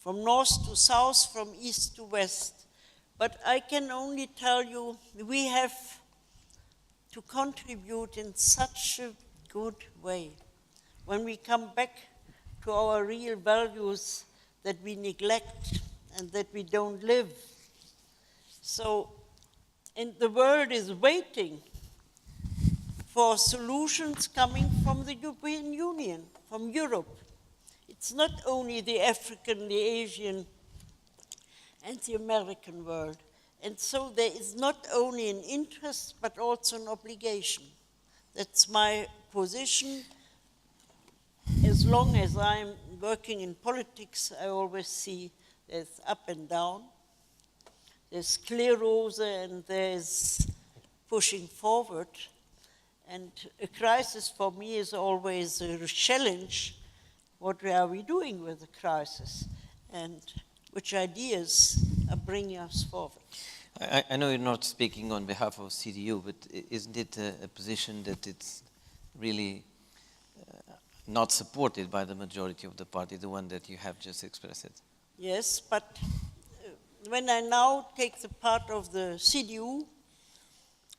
from north to south, from east to west. But I can only tell you, we have to contribute in such a good way. When we come back to our real values that we neglect and that we don't live. So, and the world is waiting for solutions coming from the European Union, from Europe. It's not only the African, the Asian, and the American world. And so there is not only an interest, but also an obligation. That's my position. As long as I'm working in politics, I always see there's up and down. There's sclerose and there's pushing forward. And a crisis for me is always a challenge. What are we doing with the crisis? And which ideas are bringing us forward? I know you're not speaking on behalf of CDU, but isn't it a position that it's really not supported by the majority of the party, the one that you have just expressed? Yes, but when I now take the part of the CDU,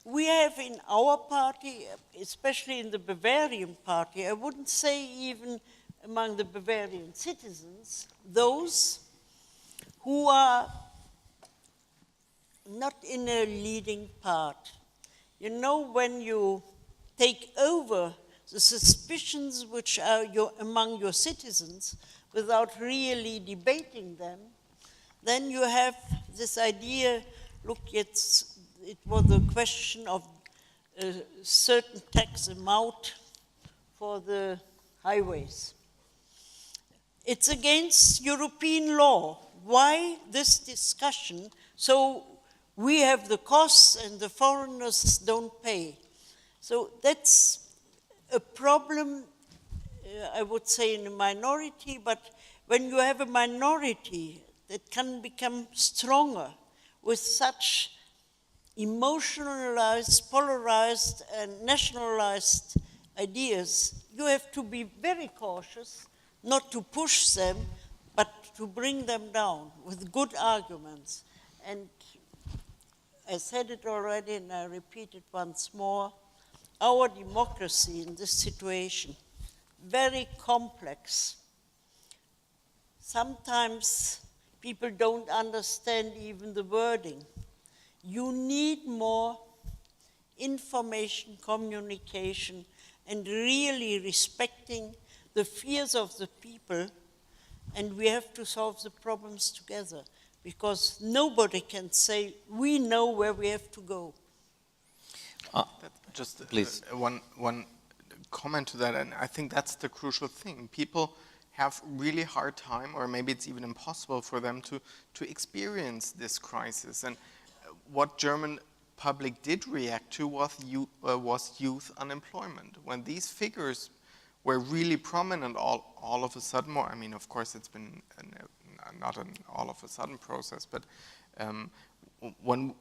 we have in our party, especially in the Bavarian party, I wouldn't say even among the Bavarian citizens, those who are not in a leading part. You know, when you take over the suspicions which are among your citizens without really debating them, then you have this idea, look, it was a question of a certain tax amount for the highways. It's against European law. Why this discussion? So we have the costs and the foreigners don't pay. So that's a problem, I would say, in a minority, but when you have a minority that can become stronger with such emotionalized, polarized, and nationalized ideas, you have to be very cautious not to push them, but to bring them down with good arguments. And I said it already, and I repeat it once more, our democracy in this situation, very complex. Sometimes people don't understand even the wording. You need more information, communication, and really respecting the fears of the people, and we have to solve the problems together, because nobody can say, we know where we have to go. Just please. One comment to that, and I think that's the crucial thing. People have really hard time, or maybe it's even impossible for them to experience this crisis. And what German public did react to was youth unemployment. When these figures were really prominent all of a sudden, I mean, of course, it's been not an all of a sudden process, but when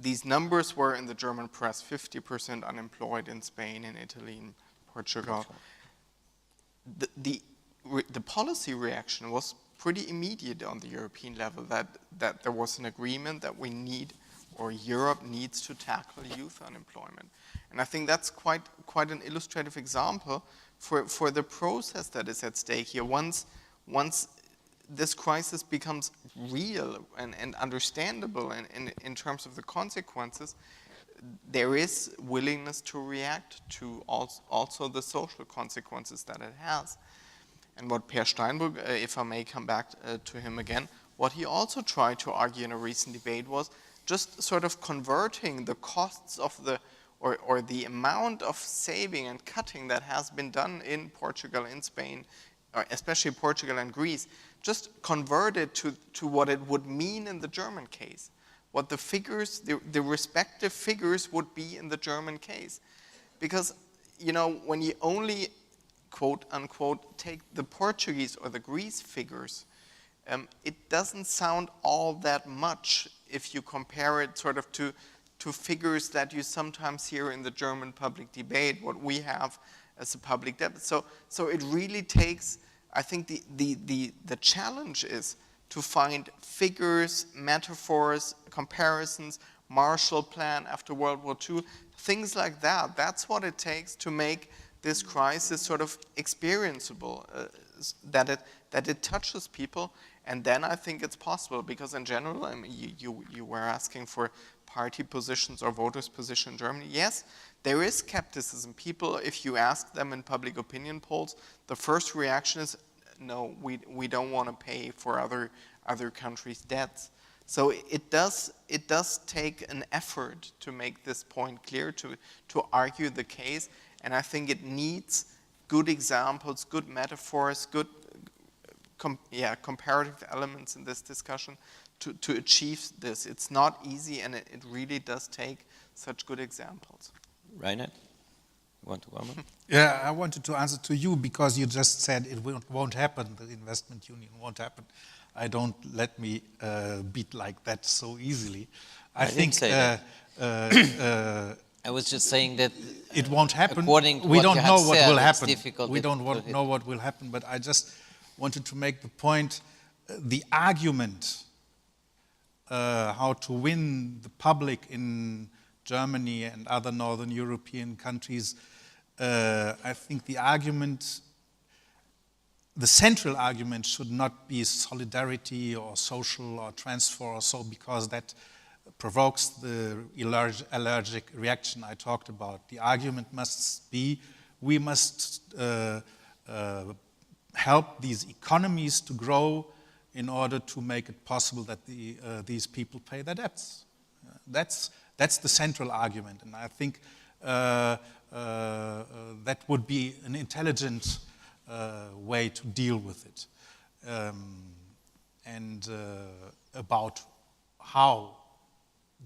these numbers were in the German press, 50% unemployed in Spain, in Italy, in Portugal, the policy reaction was pretty immediate on the European level, that there was an agreement that we need, or Europe needs to tackle youth unemployment. And I think that's quite an illustrative example for the process that is at stake here. Once this crisis becomes real and understandable in terms of the consequences, there is willingness to react to also the social consequences that it has. And what Per Steinbrück, if I may come back to him again, what he also tried to argue in a recent debate was just sort of converting the costs of or the amount of saving and cutting that has been done in Portugal, in Spain, or especially Portugal and Greece, just convert it to what it would mean in the German case, what the figures, the respective figures would be in the German case. Because, you know, when you only, quote unquote, take the Portuguese or the Greece figures, it doesn't sound all that much if you compare it sort of to figures that you sometimes hear in the German public debate, what we have as a public debt. So it really takes I think the challenge is to find figures, metaphors, comparisons, Marshall Plan after World War II, things like that. That's what it takes to make this crisis sort of experienceable, that it touches people. And then I think it's possible, because in general, I mean, you were asking for party positions or voters' position in Germany. Yes, there is skepticism. People, if you ask them in public opinion polls, the first reaction is, no, we don't want to pay for other countries' debts. So it does take an effort to make this point clear, to argue the case, and I think it needs good examples, good metaphors, good comparative elements in this discussion to achieve this. It's not easy, and it really does take such good examples. Reinhard, you want to comment? Yeah, I wanted to answer to you because you just said it won't happen, the investment union won't happen. I don't let me beat like that so easily. I think didn't say that. I was just saying that it won't happen. According to we what don't you know have what said, will it's happen. difficult We to don't know what will happen, but I just wanted to make the point, the argument how to win the public in Germany and other Northern European countries, I think the central argument should not be solidarity or social or transfer or so, because that provokes the allergic reaction I talked about. The argument must be, we must help these economies to grow in order to make it possible that these people pay their debts. That's the central argument, and I think that would be an intelligent way to deal with it. And about how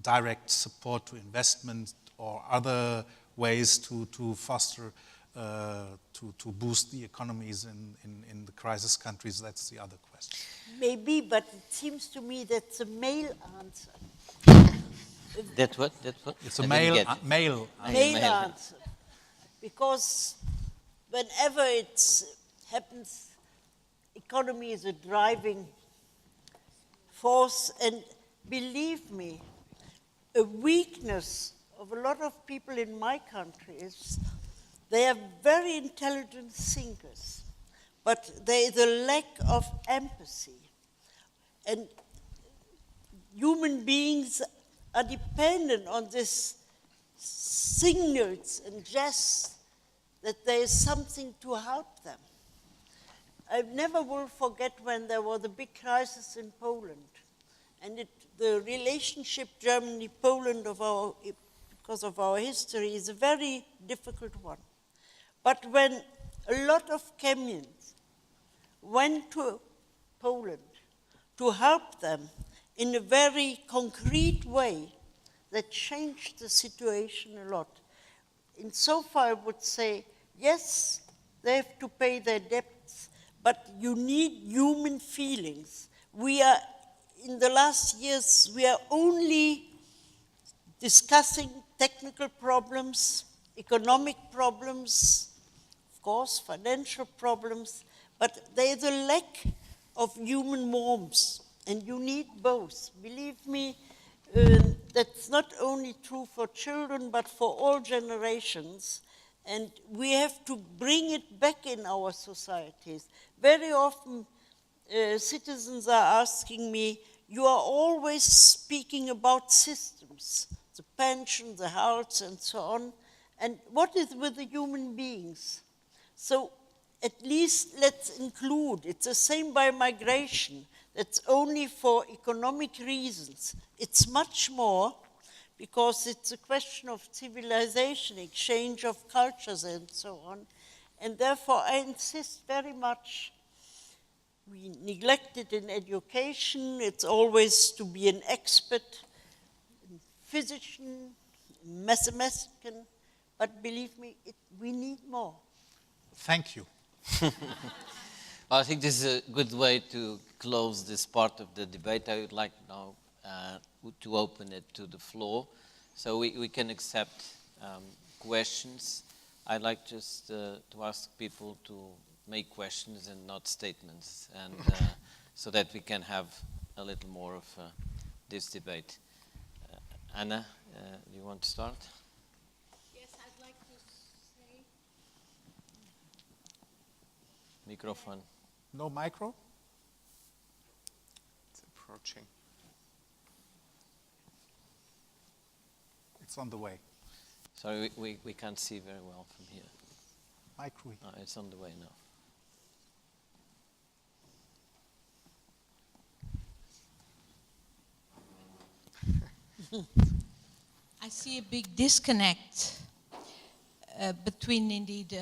direct support to investment or other ways to foster, to boost the economies in the crisis countries, that's the other question. Maybe, but it seems to me that's a male answer. That's what? It's a male Male answer. Because whenever it happens, economy is a driving force, and believe me, a weakness of a lot of people in my country is they are very intelligent thinkers, but there is a lack of empathy. And human beings are dependent on these signals and gests that there is something to help them. I never will forget when there was a big crisis in Poland, and the relationship Germany-Poland because of our history is a very difficult one. But when a lot of Kenyans went to Poland to help them in a very concrete way, that changed the situation a lot. Insofar, I would say, yes, they have to pay their debts, but you need human feelings. In the last years, we are only discussing technical problems, economic problems, of course, financial problems, but there is a lack of human warmth, and you need both. Believe me, that's not only true for children, but for all generations, and we have to bring it back in our societies. Very often, citizens are asking me, you are always speaking about systems, the pension, the health, and so on, and what is with the human beings? So at least let's include, it's the same by migration, that's only for economic reasons. It's much more, because it's a question of civilization, exchange of cultures, and so on, and therefore I insist very much. We neglect it in education. It's always to be an expert, physician, mathematician, but believe me, we need more. Thank you. Well, I think this is a good way to close this part of the debate. I would like now to open it to the floor, so we can accept questions. I'd like just to ask people to make questions and not statements, and so that we can have a little more of this debate. Anna, do you want to start? Yes, I'd like to say. Microphone. No micro? It's approaching. It's on the way. Sorry, we can't see very well from here. Micro. No, it's on the way now. I see a big disconnect between, indeed,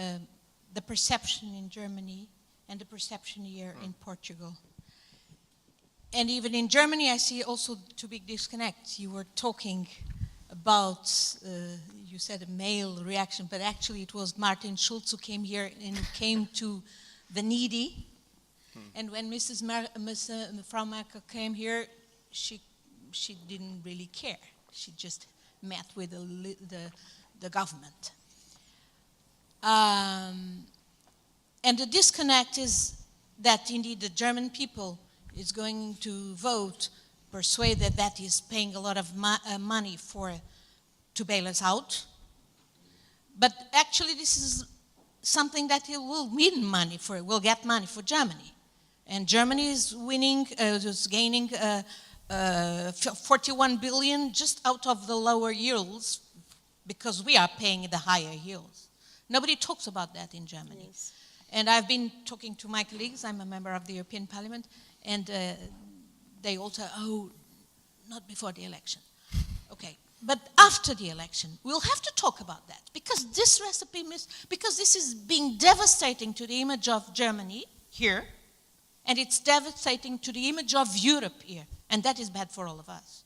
the perception in Germany and the perception here in Portugal. And even in Germany, I see also two big disconnects. You were talking about, you said a male reaction, but actually it was Martin Schulz who came here and came to the needy. And when Frau Merkel came here, she didn't really care. She just met with the government. And the disconnect is that indeed the German people is going to vote, persuaded that is paying a lot of money to bail us out. But actually this is something that it will mean money for, will get money for Germany. And Germany is winning, is gaining 41 billion just out of the lower yields because we are paying the higher yields. Nobody talks about that in Germany. Yes. And I've been talking to my colleagues, I'm a member of the European Parliament, and they all say, oh, not before the election. Okay, but after the election, we'll have to talk about that because this recipe, because this is being devastating to the image of Germany here, and it's devastating to the image of Europe here, and that is bad for all of us.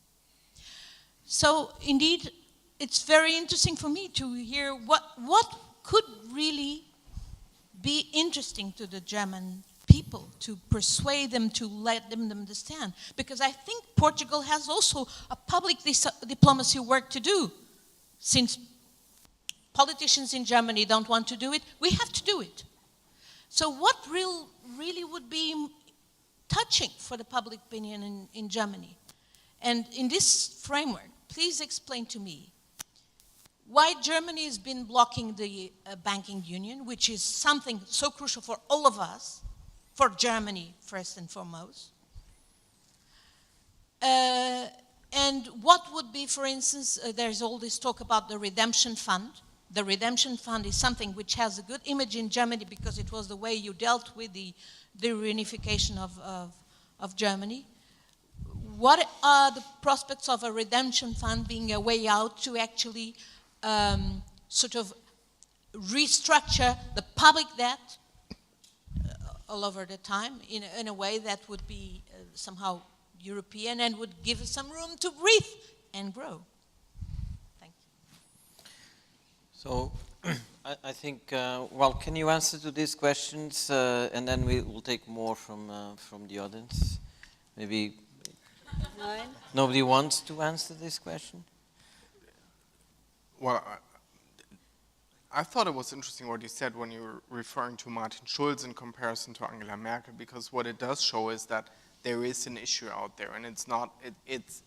So, indeed, it's very interesting for me to hear what could really be interesting to the German people, to persuade them, to let them understand. Because I think Portugal has also a public diplomacy work to do. Since politicians in Germany don't want to do it, we have to do it. So what really would be touching for the public opinion in Germany? And in this framework, please explain to me why Germany has been blocking the banking union, which is something so crucial for all of us, for Germany first and foremost. And what would be, for instance, there's all this talk about the redemption fund. The redemption fund is something which has a good image in Germany because it was the way you dealt with the reunification of Germany. What are the prospects of a redemption fund being a way out to actually sort of restructure the public debt all over the time in a way that would be somehow European and would give us some room to breathe and grow? Thank you. So I think, well, can you answer to these questions and then we will take more from the audience? Maybe nobody wants to answer this question? Well, I thought it was interesting what you said when you were referring to Martin Schulz in comparison to Angela Merkel, because what it does show is that there is an issue out there, and it's not,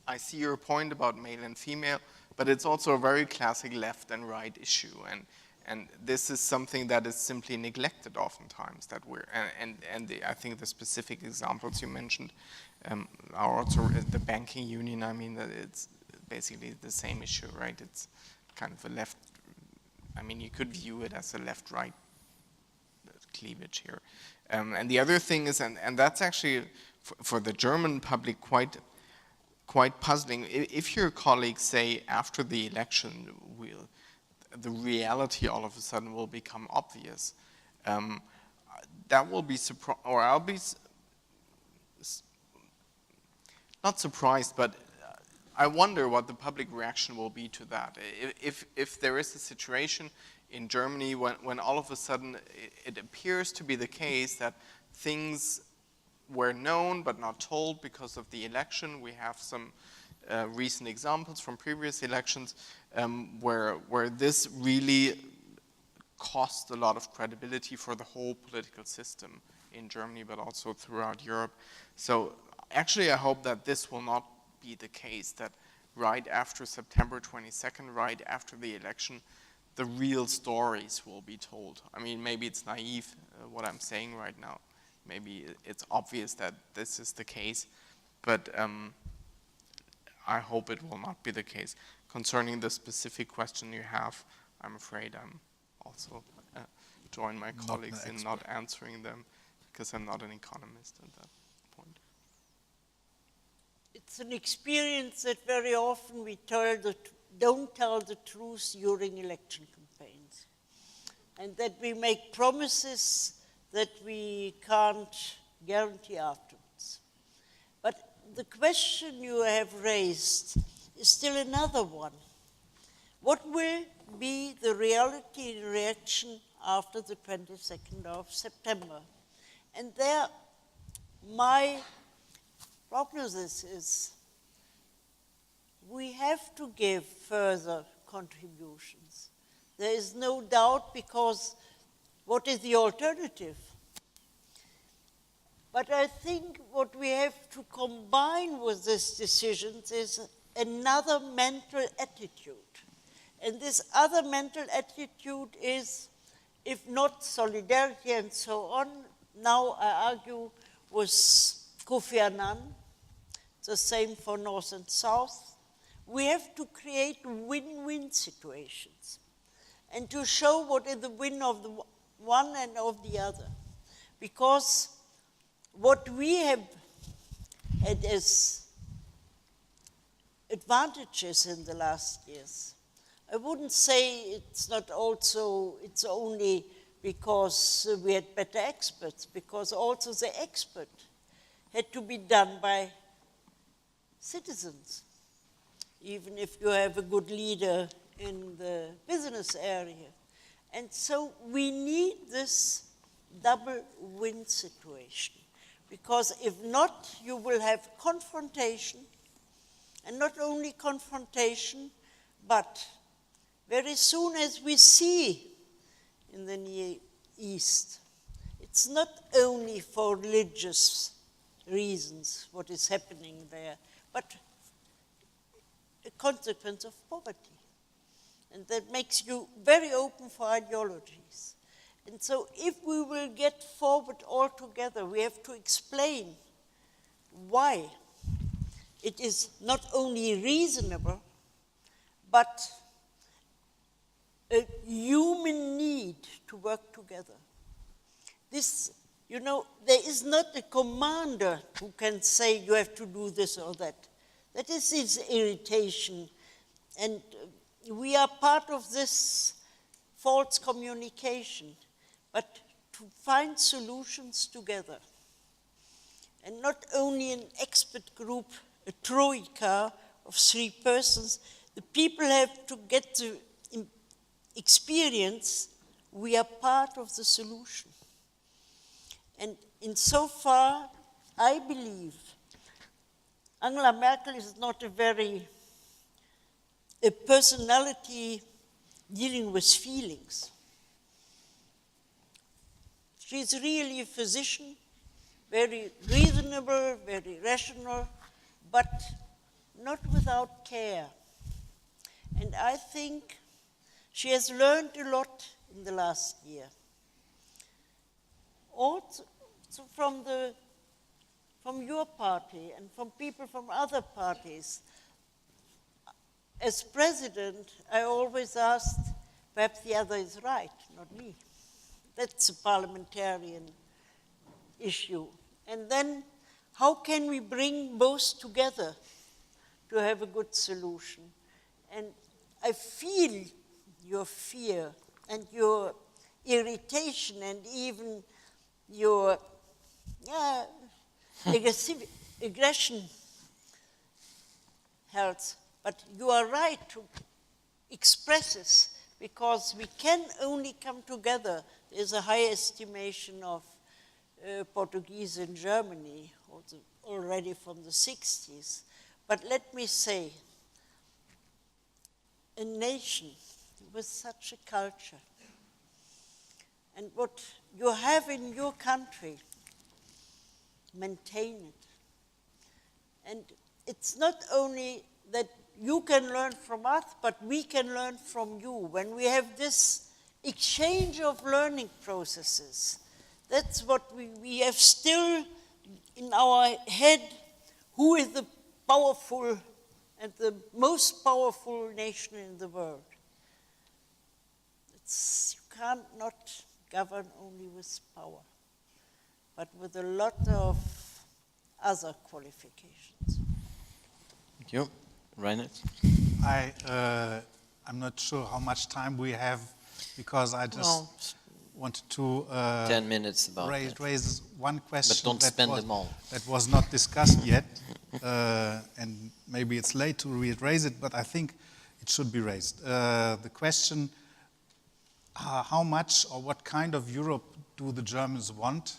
I see your point about male and female, but it's also a very classic left and right issue, and this is something that is simply neglected oftentimes, that I think the specific examples you mentioned are also the banking union. I mean, that it's basically the same issue, right? It's kind of a left, I mean, you could view it as a left-right cleavage here. And the other thing is, and that's actually for the German public quite puzzling. If your colleagues say after the election the reality all of a sudden will become obvious, that will be surprised, or I'll be not surprised, but I wonder what the public reaction will be to that. If there is a situation in Germany when all of a sudden it appears to be the case that things were known but not told because of the election. We have some recent examples from previous elections where this really cost a lot of credibility for the whole political system in Germany, but also throughout Europe. So actually, I hope that this will not be the case, that right after September 22nd, right after the election, the real stories will be told. I mean, maybe it's naive what I'm saying right now. Maybe it's obvious that this is the case, but I hope it will not be the case. Concerning the specific question you have, I'm afraid I'm also join my colleagues in not answering them, because I'm not an economist at that point. It's an experience that very often we don't tell the truth during election campaigns, and that we make promises that we can't guarantee afterwards. But the question you have raised is still another one. What will be the reality and reaction after the 22nd of September? And there, my prognosis is we have to give further contributions. There is no doubt, because what is the alternative? But I think what we have to combine with these decisions is another mental attitude. And this other mental attitude is, if not solidarity and so on, now I argue with Kofi Annan, the same for North and South. We have to create win-win situations and to show what is the win of the one and of the other. Because what we have had as advantages in the last years, I wouldn't say it's only because we had better experts, because also the expert had to be done by citizens, even if you have a good leader in the business area. And so we need this double win situation, because if not, you will have confrontation, and not only confrontation, but very soon, as we see in the Near East, it's not only for religious reasons what is happening there, but a consequence of poverty. And that makes you very open for ideologies. And so if we will get forward all together, we have to explain why it is not only reasonable, but a human need to work together. This, there is not a commander who can say you have to do this or that. That is his irritation. And we are part of this false communication, but to find solutions together. And not only an expert group, a troika of 3 persons, the people have to get the experience we are part of the solution. And insofar, I believe Angela Merkel is not a personality dealing with feelings. She's really a physician, very reasonable, very rational, but not without care. And I think she has learned a lot in the last year. Also from your party and from people from other parties. As president, I always asked, perhaps the other is right, not me. That's a parliamentarian issue. And then, how can we bring both together to have a good solution? And I feel your fear and your irritation and even your aggression helps. But you are right to express this, because we can only come together. There's a high estimation of Portuguese in Germany, already from the 60s. But let me say, a nation with such a culture, And what you have in your country, maintain it. And it's not only that you can learn from us, but we can learn from you. When we have this exchange of learning processes, that's what we have still in our head, who is the powerful and the most powerful nation in the world. You can't not govern only with power, but with a lot of other qualifications. Thank you. Reinhard? I'm not sure how much time we have, because I just wanted to 10 minutes about raise one question but don't spend them all. That was not discussed yet, and maybe it's late to raise it, but I think it should be raised. The question, how much or what kind of Europe do the Germans want?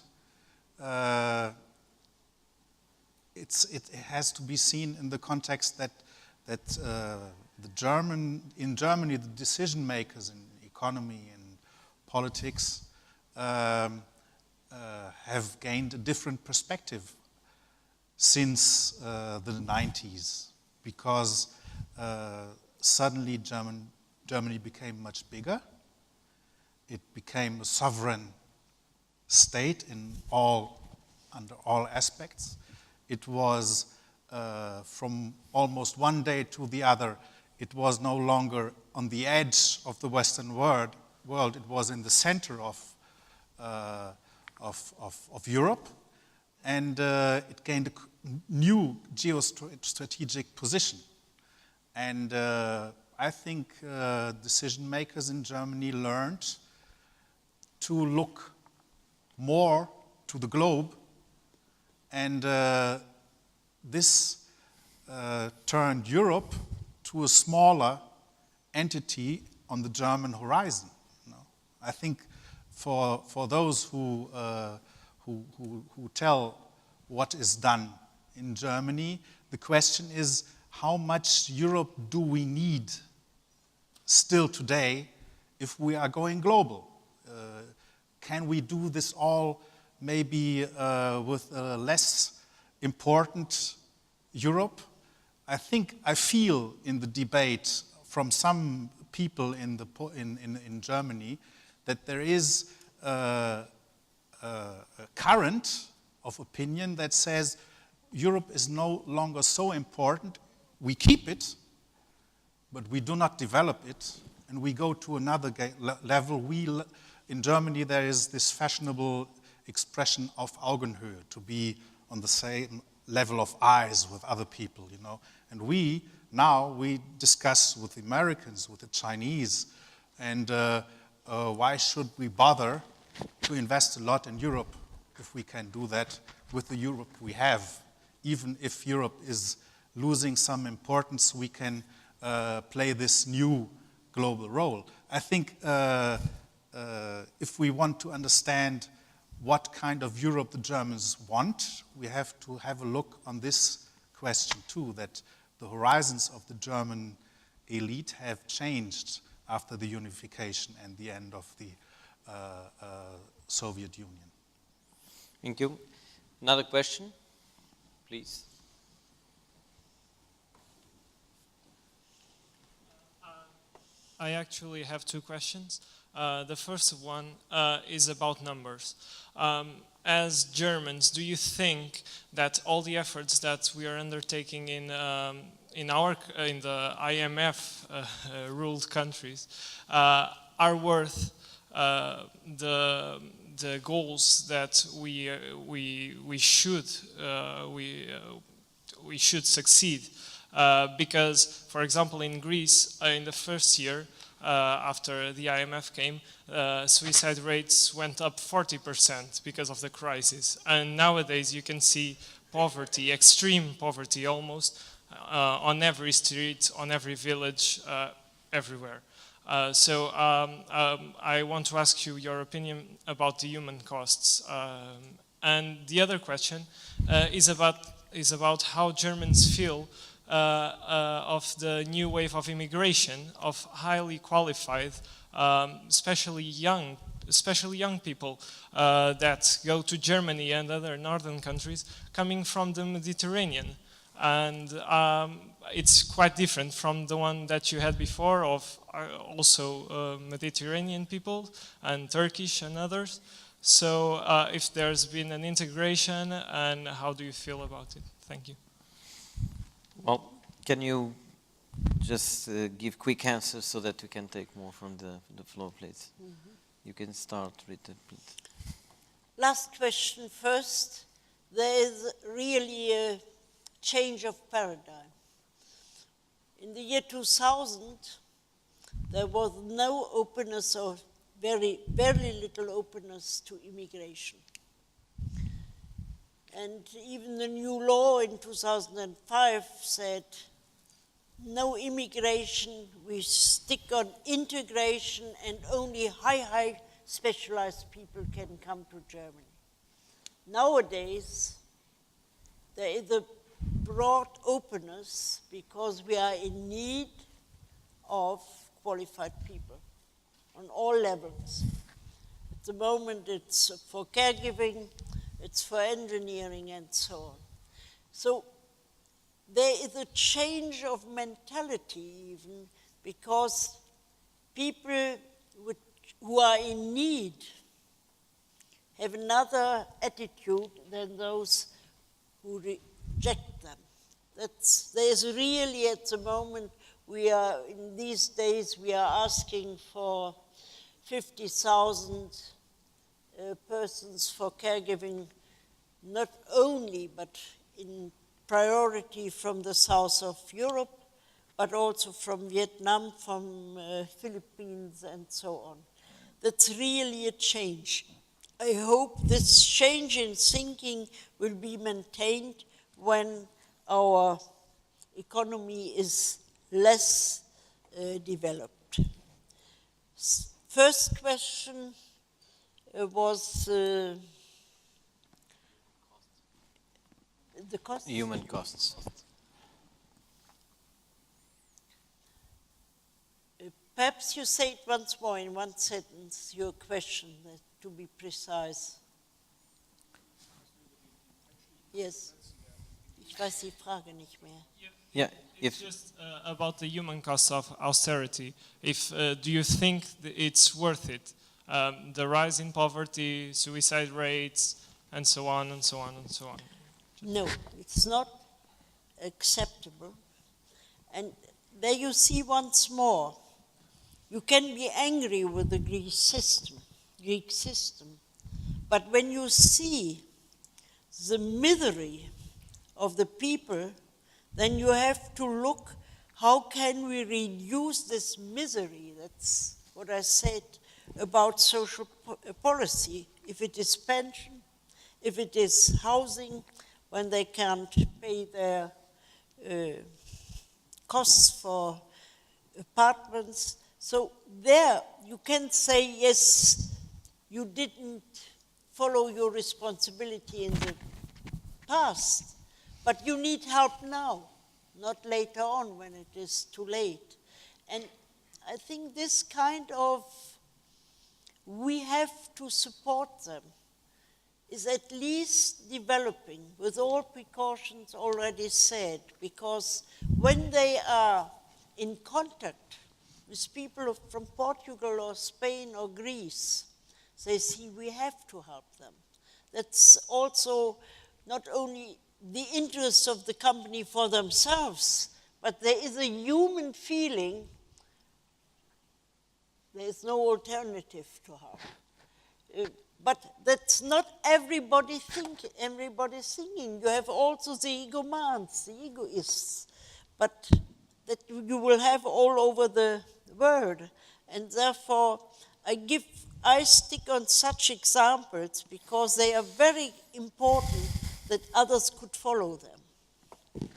It has to be seen in the context that in Germany, the decision makers in economy and politics have gained a different perspective since the 90s, because suddenly Germany became much bigger. It became a sovereign state under all aspects. It was from almost one day to the other, it was no longer on the edge of the Western world. It was in the center of Europe, and it gained a new geostrategic position. And I think decision makers in Germany learned to look more to the globe, and this turned Europe to a smaller entity on the German horizon. I think for those who tell what is done in Germany, the question is, how much Europe do we need still today if we are going global? Can we do this all maybe with a less important Europe? I feel in the debate from some people in Germany that there is a current of opinion that says Europe is no longer so important. We keep it, but we do not develop it, and we go to another level. In Germany, there is this fashionable expression of Augenhöhe, to be on the same level of eyes with other people, And we discuss with the Americans, with the Chinese, and why should we bother to invest a lot in Europe if we can do that with the Europe we have? Even if Europe is losing some importance, we can play this new global role. I think if we want to understand what kind of Europe the Germans want, we have to have a look on this question too, that the horizons of the German elite have changed after the unification and the end of the Soviet Union. Thank you. Another question, please. I actually have two questions. The first one is about numbers. As Germans, do you think that all the efforts that we are undertaking in the IMF ruled countries are worth the goals that we should succeed? Because, for example, in Greece, in the first year after the IMF came, suicide rates went up 40% because of the crisis. And nowadays you can see poverty, extreme poverty almost, on every street, on every village, everywhere. So I want to ask you your opinion about the human costs. And the other question is about how Germans feel of the new wave of immigration of highly qualified, especially young especially young people that go to Germany and other northern countries coming from the Mediterranean. And it's quite different from the one that you had before of also Mediterranean people and Turkish and others. So if there's been an integration, and how do you feel about it? Thank you. Well, can you just give quick answers so that we can take more from the floor, please? Mm-hmm. You can start, Rita, please. Last question first. There is really a change of paradigm. In the year 2000, there was no openness or very, very little openness to immigration. And even the new law in 2005 said, no immigration, we stick on integration, and only high specialized people can come to Germany. Nowadays, there is a broad openness because we are in need of qualified people on all levels. At the moment, it's for caregiving, it's for engineering, and so on. So there is a change of mentality even because people who are in need have another attitude than those who reject them. There's really at the moment, in these days, we are asking for 50,000 persons for caregiving, not only, but in priority from the south of Europe, but also from Vietnam, from Philippines, and so on. That's really a change. I hope this change in thinking will be maintained when our economy is less developed. First question was the cost? Human costs. Perhaps you say it once more in one sentence, your question, to be precise. Yes. Ich weiß die Frage nicht mehr. Yeah. It's just about the human costs of austerity. Do you think it's worth it? The rise in poverty, suicide rates, and so on and so on and so on. No, it's not acceptable. And there you see once more, you can be angry with the Greek system, but when you see the misery of the people, then you have to look, how can we reduce this misery? That's what I said about social policy. If it is pension, if it is housing, when they can't pay their costs for apartments. So there you can say, yes, you didn't follow your responsibility in the past, but you need help now, not later on when it is too late. And I think this kind of, we have to support them, is at least developing with all precautions already said, because when they are in contact with people from Portugal or Spain or Greece, they see we have to help them. That's also not only the interest of the company for themselves, but there is a human feeling there is no alternative to help. But that's not everybody singing. You have also the egomans, the egoists, but that you will have all over the world. And therefore, I stick on such examples because they are very important that others could follow them.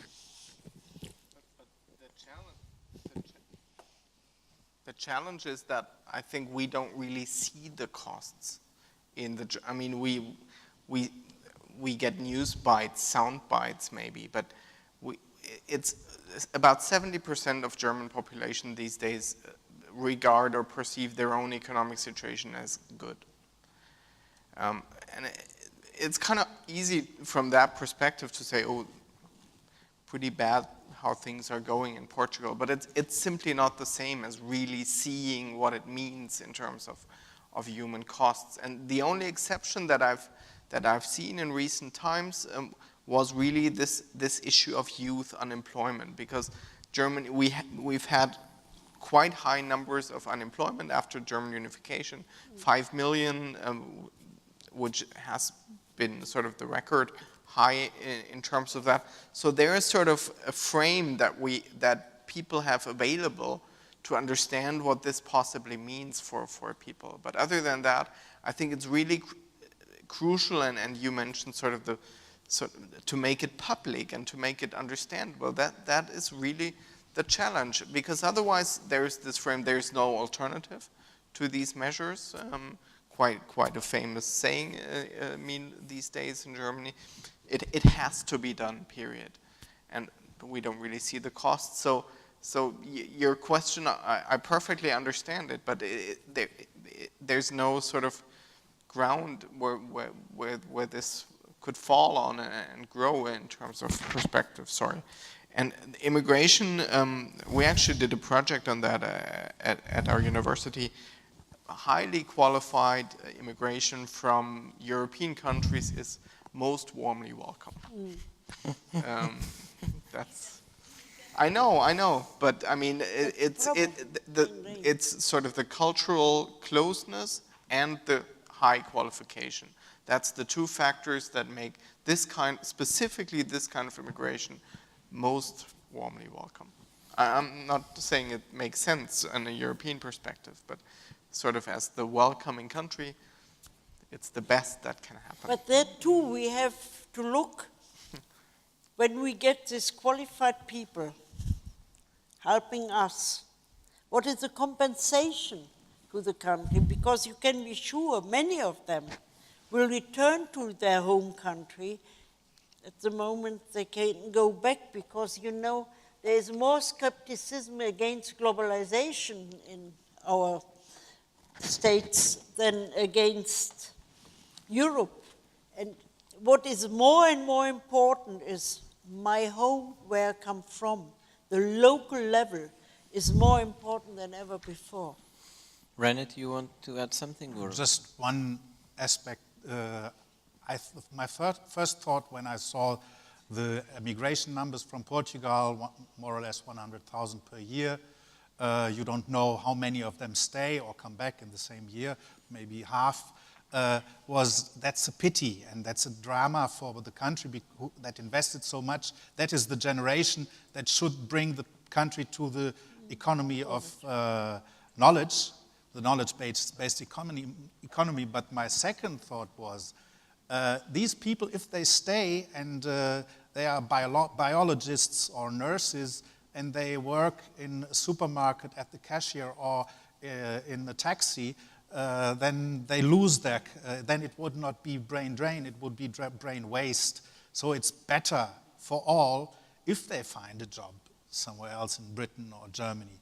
The challenge is that I think we don't really see the costs in the. I mean, we get news bites, sound bites maybe, but it's about 70% of German population these days regard or perceive their own economic situation as good. And it's kind of easy from that perspective to say, oh, pretty bad how things are going in Portugal, but it's simply not the same as really seeing what it means in terms of human costs. And the only exception that I've seen in recent times was really this issue of youth unemployment, because Germany, we've had quite high numbers of unemployment after German unification, 5 million, which has been sort of the record high in terms of that. So there is sort of a frame that people have available to understand what this possibly means for people. But other than that, I think it's really crucial, and you mentioned sort of to make it public and to make it understandable. That is really the challenge, because otherwise there's this frame, there's no alternative to these measures. Quite a famous saying these days in Germany. It has to be done, period. And we don't really see the cost. So your question, I perfectly understand it, but there's no sort of ground where this could fall on and grow in terms of perspective, sorry. And immigration, we actually did a project on that at our university. Highly qualified immigration from European countries is most warmly welcome. I know, but I mean, it's sort of the cultural closeness and the high qualification. That's the two factors that make specifically this kind of immigration most warmly welcome. I'm not saying it makes sense in a European perspective, but sort of as the welcoming country, it's the best that can happen. But there too we have to look, when we get these qualified people helping us, what is the compensation to the country? Because you can be sure many of them will return to their home country. At the moment they can't go back because, you know, there is more skepticism against globalization in our states than against Europe. And what is more and more important is my home, where I come from. The local level is more important than ever before. Reinhard, you want to add something? Or? Just one aspect. My first thought when I saw the immigration numbers from Portugal, more or less 100,000 per year, you don't know how many of them stay or come back in the same year, maybe half, that's a pity, and that's a drama for the country that invested so much. That is the generation that should bring the country to the economy of knowledge, the knowledge-based economy. But my second thought was, these people, if they stay and they are biologists or nurses, and they work in a supermarket at the cashier or in a taxi, then they lose then it would not be brain drain, it would be brain waste. So it's better for all if they find a job somewhere else in Britain or Germany.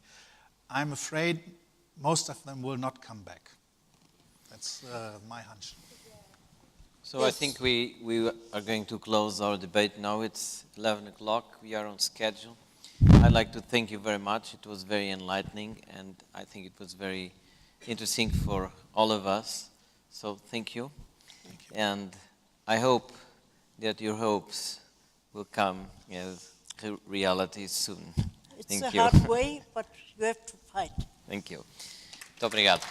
I'm afraid most of them will not come back. That's my hunch. So yes. I think we are going to close our debate now. It's 11 o'clock. We are on schedule. I'd like to thank you very much. It was very enlightening, and I think it was very interesting for all of us. So thank you. Thank you. And I hope that your hopes will come as reality soon. It's thank a you. hard way, but you have to fight. Thank you. Muito obrigado.